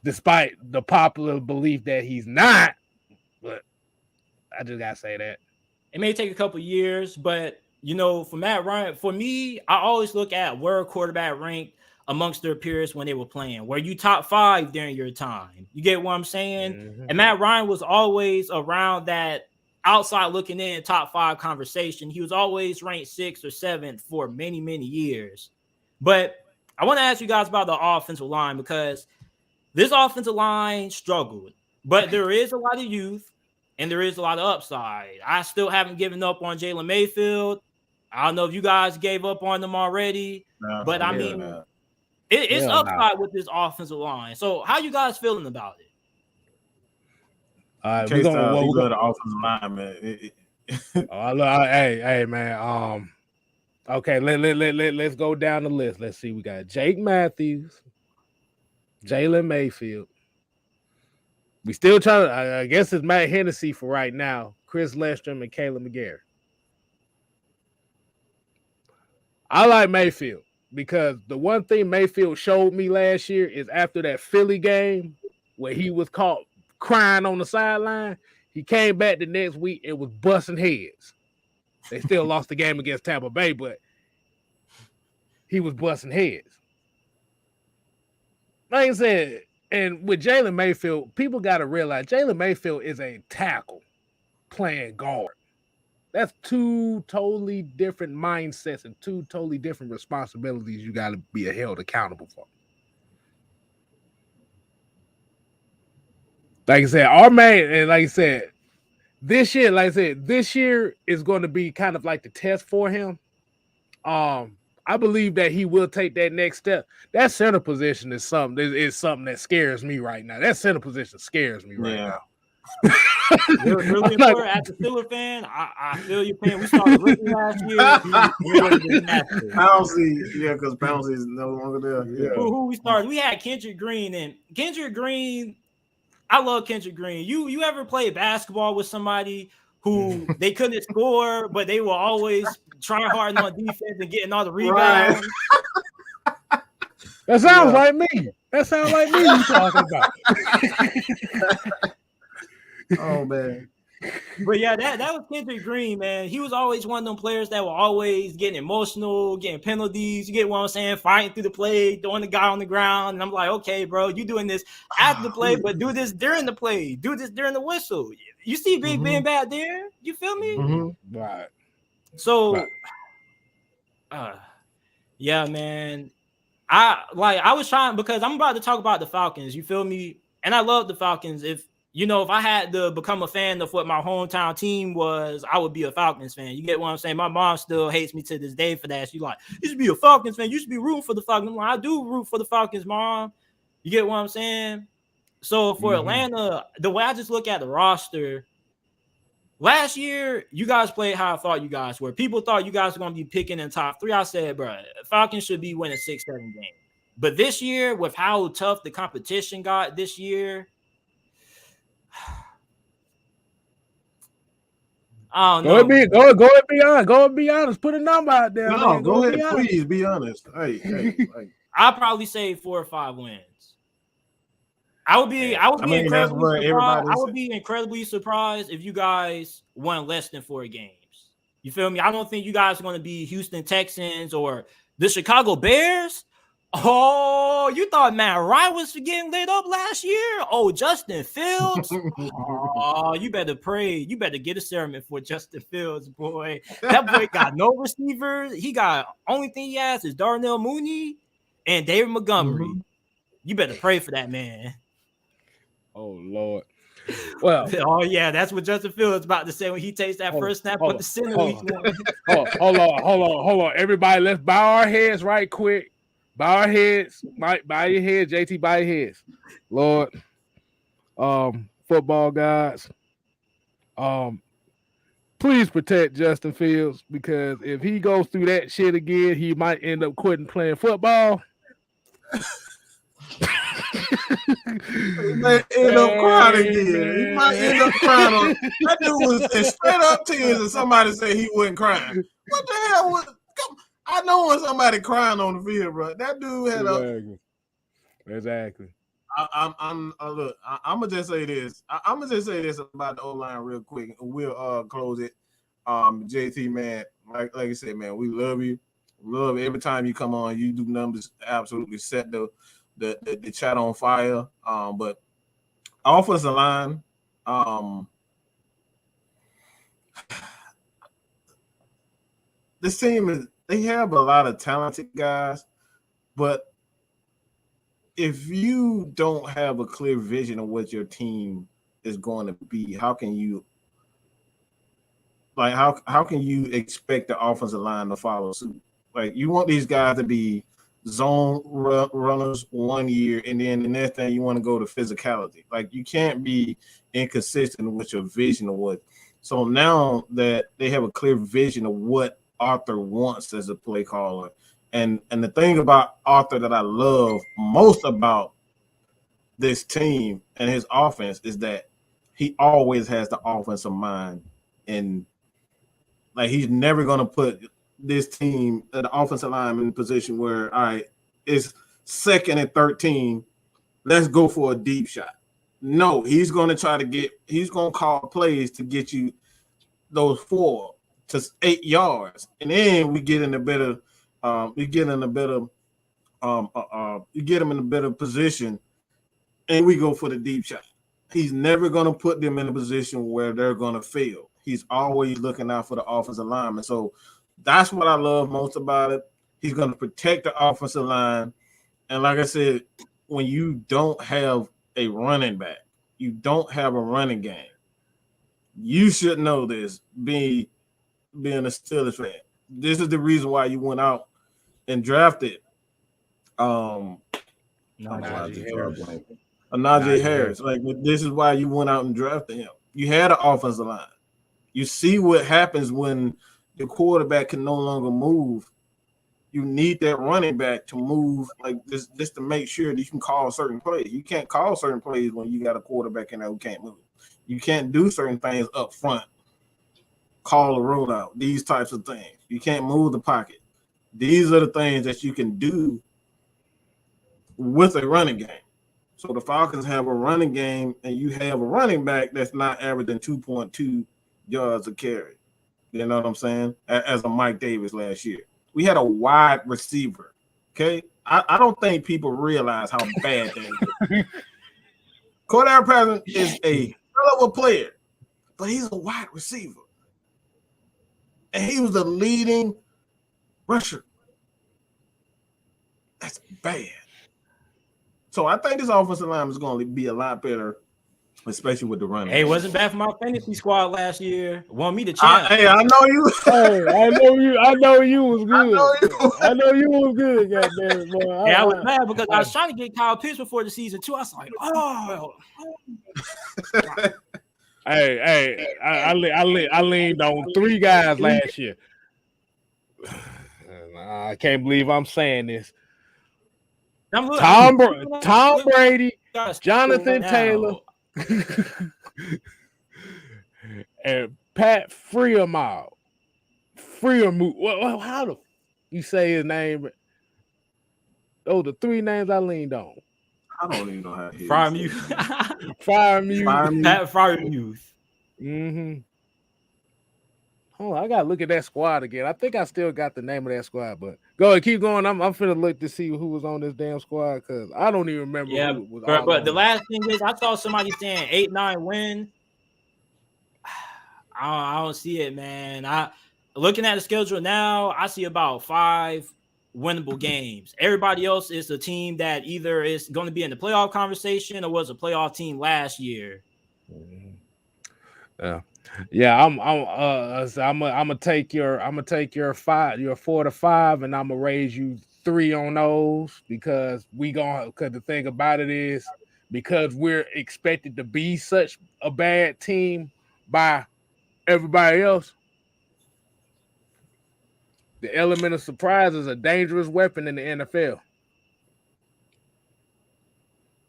despite the popular belief that he's not. But I just gotta say that it may take a couple years, but for Matt Ryan, for me, I always look at where a quarterback ranked amongst their peers when they were playing. Were you top 5 during your time? You get what I'm saying? Mm-hmm. And Matt Ryan was always around that outside looking in top 5 conversation. He was always ranked 6th or 7th for many, many years. But I want to ask you guys about the offensive line, because this offensive line struggled, but there is a lot of youth and there is a lot of upside. I still haven't given up on Jalen Mayfield. I don't know if you guys gave up on them already, but I mean, it's upside with this offensive line. So how you guys feeling about it? We're going to the offensive line, man. Hey, man. Okay, let's go down the list. Let's see. We got Jake Matthews, Jalen Mayfield. We still trying to, I guess it's Matt Hennessy for right now, Chris Lestrom, and Caleb McGarry. I like Mayfield because the one thing Mayfield showed me last year is after that Philly game where he was caught crying on the sideline, he came back the next week and was busting heads. They still lost the game against Tampa Bay, but he was busting heads. Like I said, and with Jalen Mayfield, people got to realize Jalen Mayfield is a tackle playing guard. That's 2 totally different mindsets and 2 totally different responsibilities you got to be held accountable for. Like I said, our man, and like I said, this year is going to be kind of like the test for him. I believe that he will take that next step. That center position is something that scares me right now. That center position scares me right now. Really important. As a Steelers fan, I feel your pain. We started rookie last year. Pouncey, because Pouncey is no longer there. Yeah. Who we started? We had Kendrick Green, and Kendrick Green. I love Kendrick Green. You ever play basketball with somebody who they couldn't score, but they were always trying hard on defense and getting all the rebounds? Right. That sounds like me. That sounds like me you talking about. Oh, man. But yeah, that was Kendrick Green, man. He was always one of them players that were always getting emotional, getting penalties. You get what I'm saying? Fighting through the play, throwing the guy on the ground. And I'm like, okay, bro, you doing this after the play, but do this during the play. Do this during the whistle. You see Big Ben back there? You feel me? Mm-hmm. Right. So, yeah, man. I was trying, because I'm about to talk about the Falcons. You feel me? And I love the Falcons. If I had to become a fan of what my hometown team was, I would be a Falcons fan. You get what I'm saying? My mom still hates me to this day for that. She's like, you should be a Falcons fan. You should be rooting for the Falcons. I'm like, I do root for the Falcons, Mom. You get what I'm saying? So for Atlanta, the way I just look at the roster, last year, you guys played how I thought you guys were. People thought you guys were going to be picking in top 3. I said, bro, Falcons should be winning 6-7 games. But this year, with how tough the competition got this year, I don't know. Go and be honest. Put a number out there. No, go ahead. Please be honest. Hey. I'll probably say 4 or 5 wins. I would be incredibly surprised if you guys won less than 4 games. You feel me? I don't think you guys are going to be Houston Texans or the Chicago Bears. Oh, you thought Matt Ryan was getting lit up last year? Oh, Justin Fields. Oh, you better pray. You better get a sermon for Justin Fields, boy. That boy got no receivers. He got, only thing he has is Darnell Mooney and David Montgomery. You better pray for that man. Oh, Lord. Well, oh yeah, that's what Justin Fields about to say when he takes that first snap on the center. Hold on. Everybody, let's bow our heads right quick. Bow our heads. Bow your heads, JT. Bow your heads. Lord, football guys, please protect Justin Fields, because if he goes through that shit again, he might end up quitting playing football. He might end up crying again. He might end up crying on that dude was in straight up tears and somebody said he wasn't crying. What the hell was I know when somebody crying on the field, bro. That dude had Exactly. I'm look. I'm gonna just say this. I'm gonna just say this about the O-line real quick. We'll close it. JT, man, like I said, man, we love you. Love every time you come on. You do numbers absolutely set the chat on fire. But offensive line, this team they have a lot of talented guys, but if you don't have a clear vision of what your team is going to be, how can you expect the offensive line to follow suit? Like, you want these guys to be zone runners 1 year, and then the next thing you want to go to physicality. Like, you can't be inconsistent with your vision of what. So now that they have a clear vision of what Arthur wants as a play caller, and the thing about Arthur that I love most about this team and his offense is that he always has the offensive mind, and like, he's never going to put this team, the offensive line, in a position where, all right, it's 2nd and 13, let's go for a deep shot. No, he's going to call plays to get you those 4 to 8 yards, and then you get him in a better position, and we go for the deep shot. He's never going to put them in a position where they're going to fail. He's always looking out for the offensive lineman. So that's what I love most about it. He's going to protect the offensive line. And like I said, when you don't have a running back, you don't have a running game, you should know this, being a Steelers fan. This is the reason why you went out and drafted Najee Harris. Like, this is why you went out and drafted him. You had an offensive line. You see what happens when the quarterback can no longer move. You need that running back to move, like this to make sure that you can call certain plays. You can't call certain plays when you got a quarterback in there who can't move. You can't do certain things up front. Call a rollout, these types of things. You can't move the pocket. These are the things that you can do with a running game. So the Falcons have a running game, and you have a running back that's not averaging 2.2 yards a carry. You know what I'm saying? As a Mike Davis last year. We had a wide receiver. Okay? I don't think people realize how bad that is. Cordell Patterson is a hell of a player, but he's a wide receiver. And he was the leading rusher. That's bad. So I think this offensive line is going to be a lot better, especially with the running. Hey, it wasn't bad for my fantasy squad last year. Won me the champ. Hey, I know you. I know you was good. I know you was good, goddamn it, boy. Yeah, I was mad because I was trying to get Kyle Pitts before the season too. I was like, oh. Hey, I leaned on 3 guys last year. I can't believe I'm saying this. Tom Brady, Jonathan Taylor, and Pat Freiermuth. Well, how do you say his name? Those are 3 names I leaned on. I don't even know how to Freiermuth. Pat Freiermuth. Mm-hmm. Oh, I gotta look at that squad again. I think I still got the name of that squad, but go ahead, keep going. I'm finna look to see who was on this damn squad because I don't even remember. Yeah, who was but the last thing is, I saw somebody saying 8-9 win. I don't see it, man. Looking at the schedule now, I see about 5 winnable games. Everybody else is a team that either is going to be in the playoff conversation or was a playoff team last year. Yeah, I'm gonna take your 4 to 5, and I'm gonna raise you 3 on those because the thing about it is because we're expected to be such a bad team by everybody else. The element of surprise is a dangerous weapon in the NFL.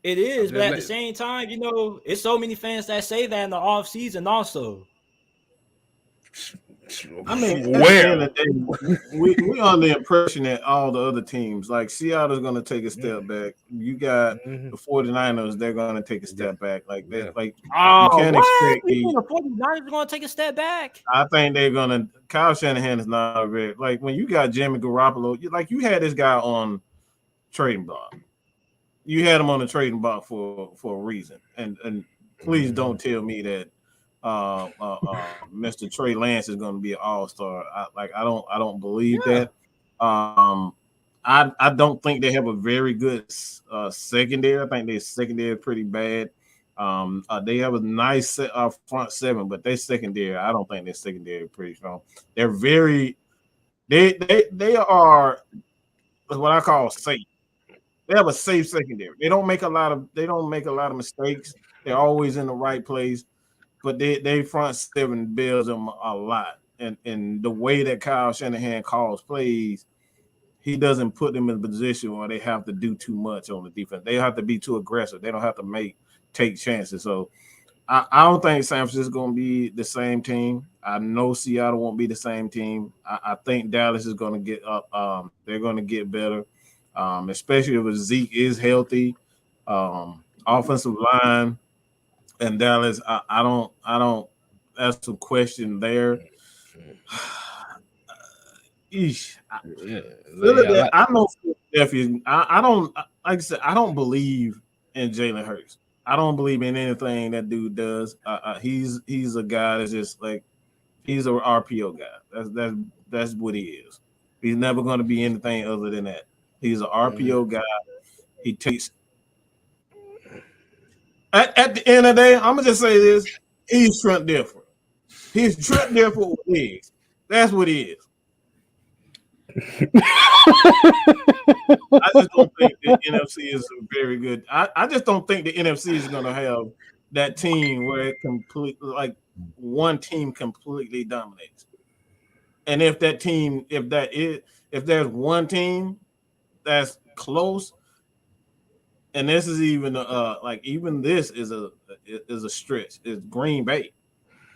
It is, but at the same time, you know, it's so many fans that say that in the offseason also. I mean, at the end of the day, we on the impression that all the other teams, like Seattle's going to take a step back. You got the 49ers; they're going to take a step back. Like that, like you can't expect the 49ers are going to take a step back. I think they're going to. Kyle Shanahan is not very like when you got Jimmy Garoppolo. You had this guy on trading block. You had him on the trading block for a reason, and please don't tell me that. Mr. Trey Lance is going to be an all-star. I don't believe that. I don't think they have a very good secondary. I think their secondary is pretty bad. They have a nice front seven, but their secondary, I don't think their secondary is pretty strong. They're very they are what I call safe. They have a safe secondary. They don't make a lot of mistakes. They're always in the right place. But they front seven builds them a lot. And the way that Kyle Shanahan calls plays, he doesn't put them in a position where they have to do too much on the defense. They have to be too aggressive. They don't have to take chances. So I don't think San Francisco is going to be the same team. I know Seattle won't be the same team. I think Dallas is going to get up. They're going to get better, especially if Zeke is healthy. Offensive line. And Dallas, I don't. That's some question there. I know Philadelphia. I don't. Like I said, I don't believe in Jalen Hurts. I don't believe in anything that dude does. He's a guy that's just like he's an RPO guy. That's what he is. He's never going to be anything other than that. He's an RPO guy. He takes. At the end of the day, I'm gonna just say this: he's Trent Dilfer. He's Trent Dilfer with legs. That's what he is. I just don't think the NFC is very good. I just don't think the NFC is gonna have that team where it one team completely dominates. And if there's one team that's close. And this is even even this is a stretch. It's Green Bay,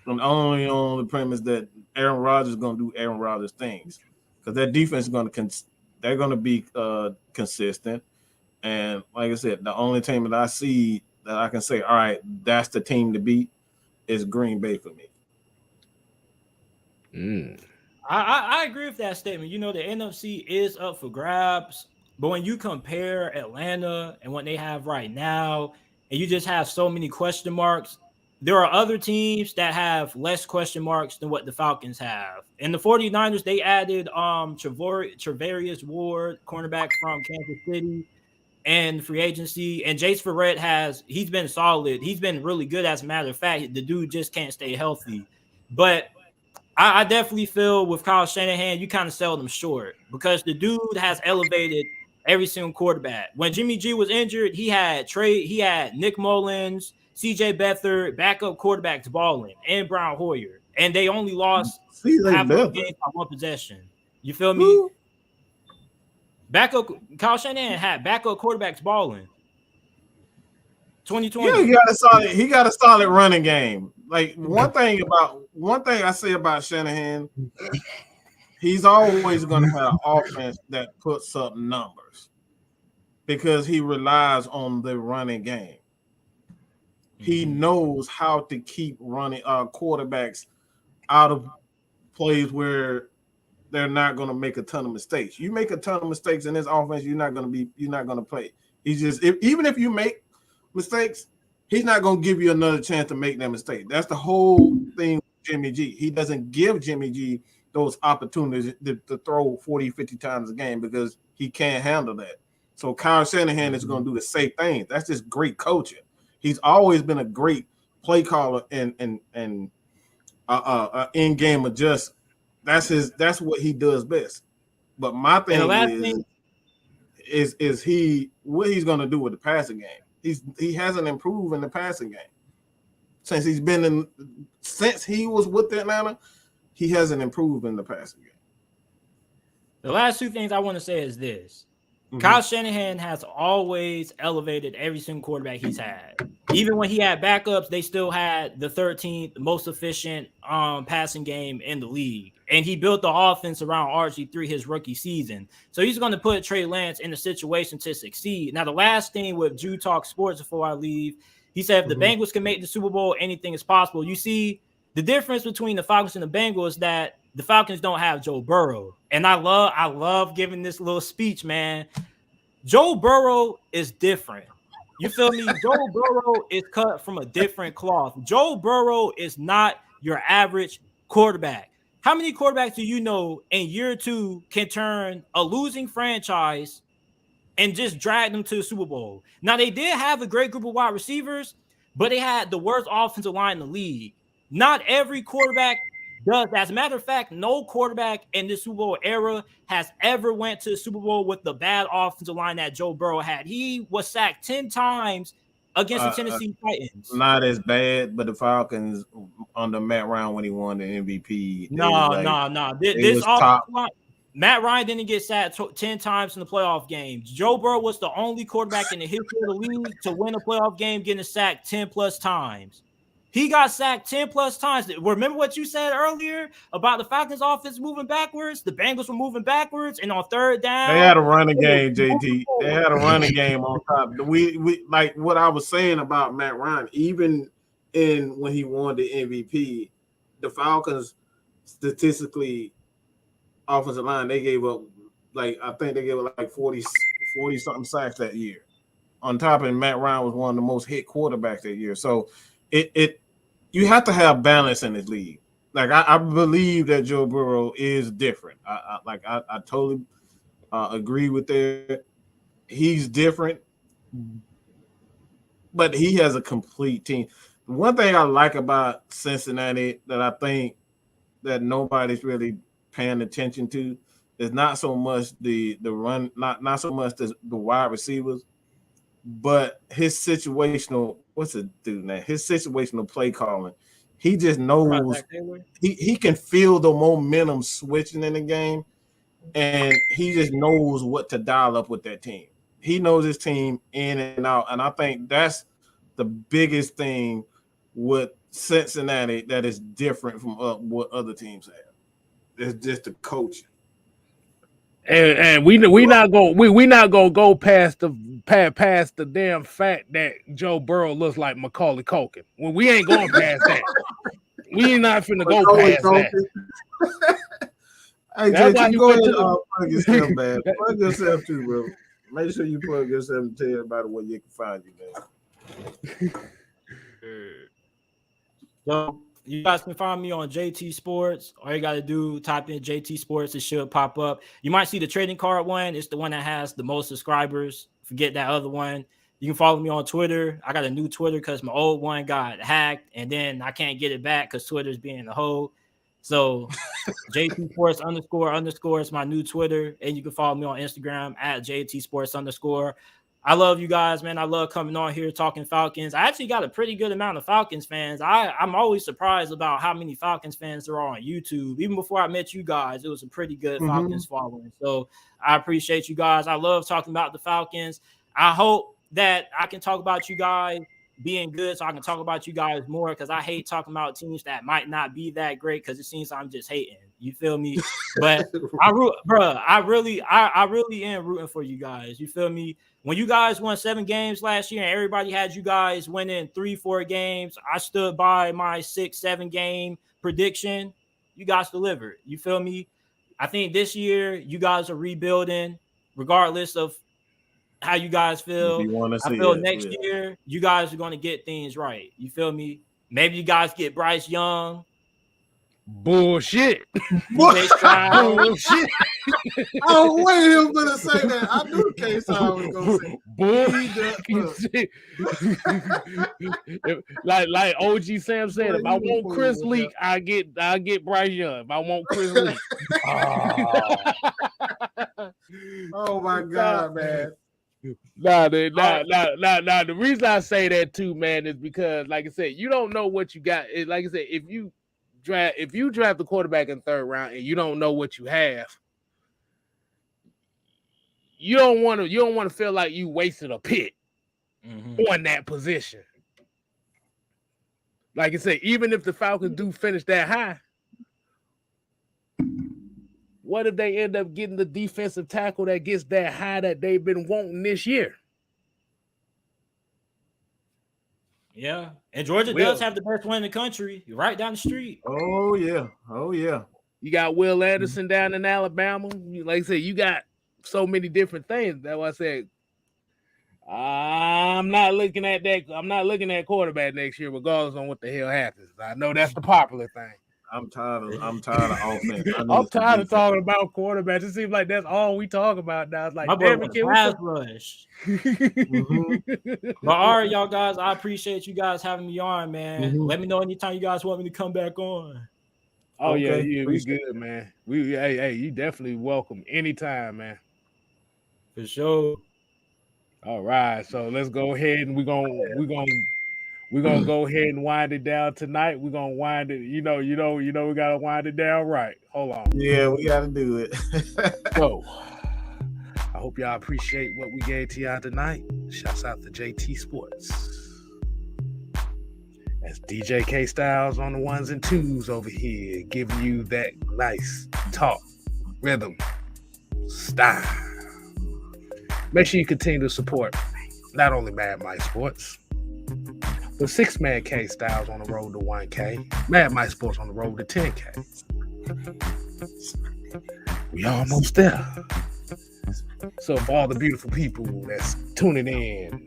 and only on the premise that Aaron Rodgers is going to do Aaron Rodgers things, because their defense is going to be consistent. And like I said, the only team that I see that I can say, all right, that's the team to beat, is Green Bay for me. I agree with that statement. You know, the NFC is up for grabs. But when you compare Atlanta and what they have right now, and you just have so many question marks, there are other teams that have less question marks than what the Falcons have. And the 49ers, they added Travarius Ward, cornerback from Kansas City, and free agency. And Jace Verrett he's been solid. He's been really good, as a matter of fact. The dude just can't stay healthy. But I definitely feel with Kyle Shanahan, you kind of sell them short, because the dude has elevated every single quarterback. When Jimmy G was injured, he had Nick Mullins, CJ Beathard, backup quarterbacks balling, and Brian Hoyer. And they only lost half of the game by one possession. You feel me? Kyle Shanahan had backup quarterbacks balling. 2020. Yeah, he got a solid running game. Like one thing I say about Shanahan, he's always going to have an offense that puts up numbers because he relies on the running game. He knows how to keep running quarterbacks out of plays where they're not going to make a ton of mistakes. You make a ton of mistakes in this offense, you're not going to play. He's just even if you make mistakes, he's not going to give you another chance to make that mistake. That's the whole thing with Jimmy G. He doesn't give Jimmy G those opportunities to throw 40, 50 times a game because he can't handle that. So Kyle Shanahan is going to do the same thing. That's just great coaching. He's always been a great play caller and in-game adjust. That's what he does best. But my thing is what he's going to do with the passing game. He hasn't improved in the passing game since he was with Atlanta. He hasn't improved in the passing game. The last two things I want to say is this. Kyle Shanahan has always elevated every single quarterback he's had. Even when he had backups, they still had the 13th most efficient passing game in the league. And he built the offense around RG3 his rookie season. So he's going to put Trey Lance in a situation to succeed. Now, the last thing with Drew Talk Sports before I leave, he said if the Bengals can make the Super Bowl, anything is possible. You see, the difference between the Falcons and the Bengals is that the Falcons don't have Joe Burrow. And I love giving this little speech, man. Joe Burrow is different. You feel me? Joe Burrow is cut from a different cloth. Joe Burrow is not your average quarterback. How many quarterbacks do you know in year 2 can turn a losing franchise and just drag them to the Super Bowl? Now, they did have a great group of wide receivers, but they had the worst offensive line in the league. Not every quarterback does. As a matter of fact, no quarterback in this Super Bowl era has ever went to the Super Bowl with the bad offensive line that Joe Burrow had. He was sacked 10 times against the Tennessee Titans. Not as bad, but the Falcons under Matt Ryan when he won the MVP. No. This offensive line, Matt Ryan didn't get sacked 10 times in the playoff game. Joe Burrow was the only quarterback in the history of the league to win a playoff game getting sacked 10 plus times. He got sacked 10 plus times. Remember what you said earlier about the Falcons offense moving backwards? The Bengals were moving backwards, and on third down, they had a running game, JT. They had a running game on top. We like what I was saying about Matt Ryan, even when he won the MVP, the Falcons statistically offensive line, they gave up like 40 something sacks that year. On top of it, Matt Ryan was one of the most hit quarterbacks that year. So you have to have balance in this league. Like I believe that Joe Burrow is different. I totally agree with that. He's different, but he has a complete team. One thing I like about Cincinnati that I think that nobody's really paying attention to is not so much the run, not so much the wide receivers, but his situational. What's it do now? His situational play calling. He just knows he can feel the momentum switching in the game, and he just knows what to dial up with that team. He knows his team in and out, and I think that's the biggest thing with Cincinnati that is different from what other teams have. It's just the coaching. And we not gonna go past the damn fact that Joe Burrow looks like Macaulay Culkin. Well, we ain't going past that. We ain't not finna go past that. Hey, JT, go ahead and plug yourself, man. Plug yourself too, bro. Make sure you plug yourself and tell everybody where you can find you, man. So you guys can find me on JT Sports. All you got to do, type in JT Sports. It should pop up. You might see the trading card one. It's the one that has the most subscribers. Forget that other one. You can follow me on Twitter. I got a new Twitter because my old one got hacked, and then I can't get it back because Twitter's being a hoe. So JT Sports __ is my new Twitter. And you can follow me on Instagram at JT Sports _. I love you guys, man. I love coming on here talking Falcons. I actually got a pretty good amount of Falcons fans. I'm always surprised about how many Falcons fans there are on YouTube. Even before I met you guys, it was a pretty good Falcons following. So I appreciate you guys. I love talking about the Falcons. I hope that I can talk about you guys being good so I can talk about you guys more, because I hate talking about teams that might not be that great because it seems I'm just hating. You feel me? But I really am rooting for you guys. You feel me? When you guys won 7 games last year and everybody had you guys winning 3-4 games, I stood by my 6-7 game prediction. You guys delivered. You feel me? I think this year you guys are rebuilding regardless of how you guys feel. I feel next year you guys are going to get things right. You feel me? Maybe you guys get Bryce Young. Bullshit. Bullshit. I don't wait him for to say that. I knew Case I was gonna say bullshit. like OG Sam said, if I want Chris Leak, I get Bryce Young. If I want Chris Leak. Oh my God, man. The reason I say that too, man, is because, like I said, you don't know what you got. Like I said, if you draft the quarterback in the 3rd round and you don't know what you have, you don't want to feel like you wasted a pick on that position. Like I said, even if the Falcons do finish that high, what if they end up getting the defensive tackle that gets that high that they've been wanting this year? Yeah, and Georgia does have the best one in the country, right down the street. Oh yeah. You got Will Anderson down in Alabama. Like I said, you got so many different things. That's why I said I'm not looking at that. I'm not looking at quarterback next year, regardless on what the hell happens. I know that's the popular thing. I'm tired of offense. I'm tired of talking about quarterbacks. It seems like that's all we talk about now. It's like, damn it, pass rush. But all right, y'all guys, I appreciate you guys having me on, man. Let me know anytime you guys want me to come back on. Oh okay, yeah, we good, man. Hey, you definitely welcome anytime, man. For sure. All right, so let's go ahead and we're gonna go ahead and wind it down tonight. We're gonna wind it, we gotta wind it down right. Hold on. Yeah, we gotta do it. So I hope y'all appreciate what we gave to y'all tonight. Shouts out to JT Sports. That's DJ K Styles on the ones and twos over here, giving you that nice talk, rhythm, style. Make sure you continue to support not only Mad Mike Sports, but 6-Man K Styles on the road to 1K, Mad Mike Sports on the road to 10K. We almost there. So for all the beautiful people that's tuning in,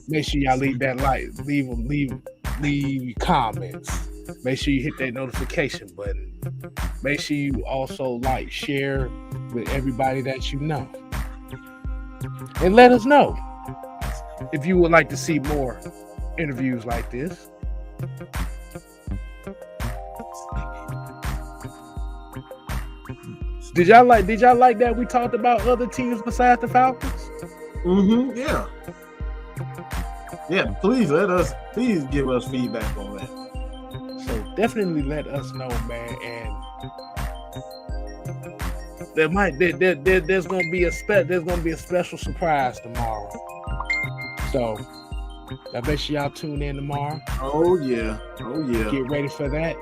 make sure y'all leave that like, leave comments. Make sure you hit that notification button. Make sure you also share with everybody that you know. And let us know if you would like to see more interviews like this. Did y'all like that we talked about other teams besides the Falcons? Yeah. Yeah, please give us feedback on that. So definitely let us know, man. And there's gonna be a special surprise tomorrow. So I bet y'all tune in tomorrow. Oh yeah. Get ready for that.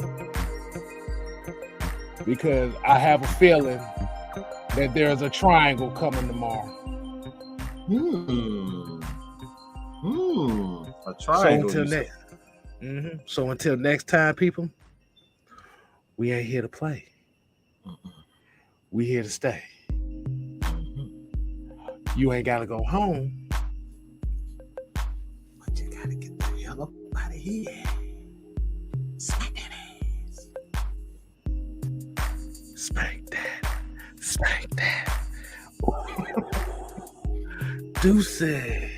Because I have a feeling that there's a triangle coming tomorrow. A triangle. So until next time, people, we ain't here to play. We here to stay. You ain't gotta go home, but you gotta get the hell up out of here. Smack that ass. Spank that. Ooh. Deuces.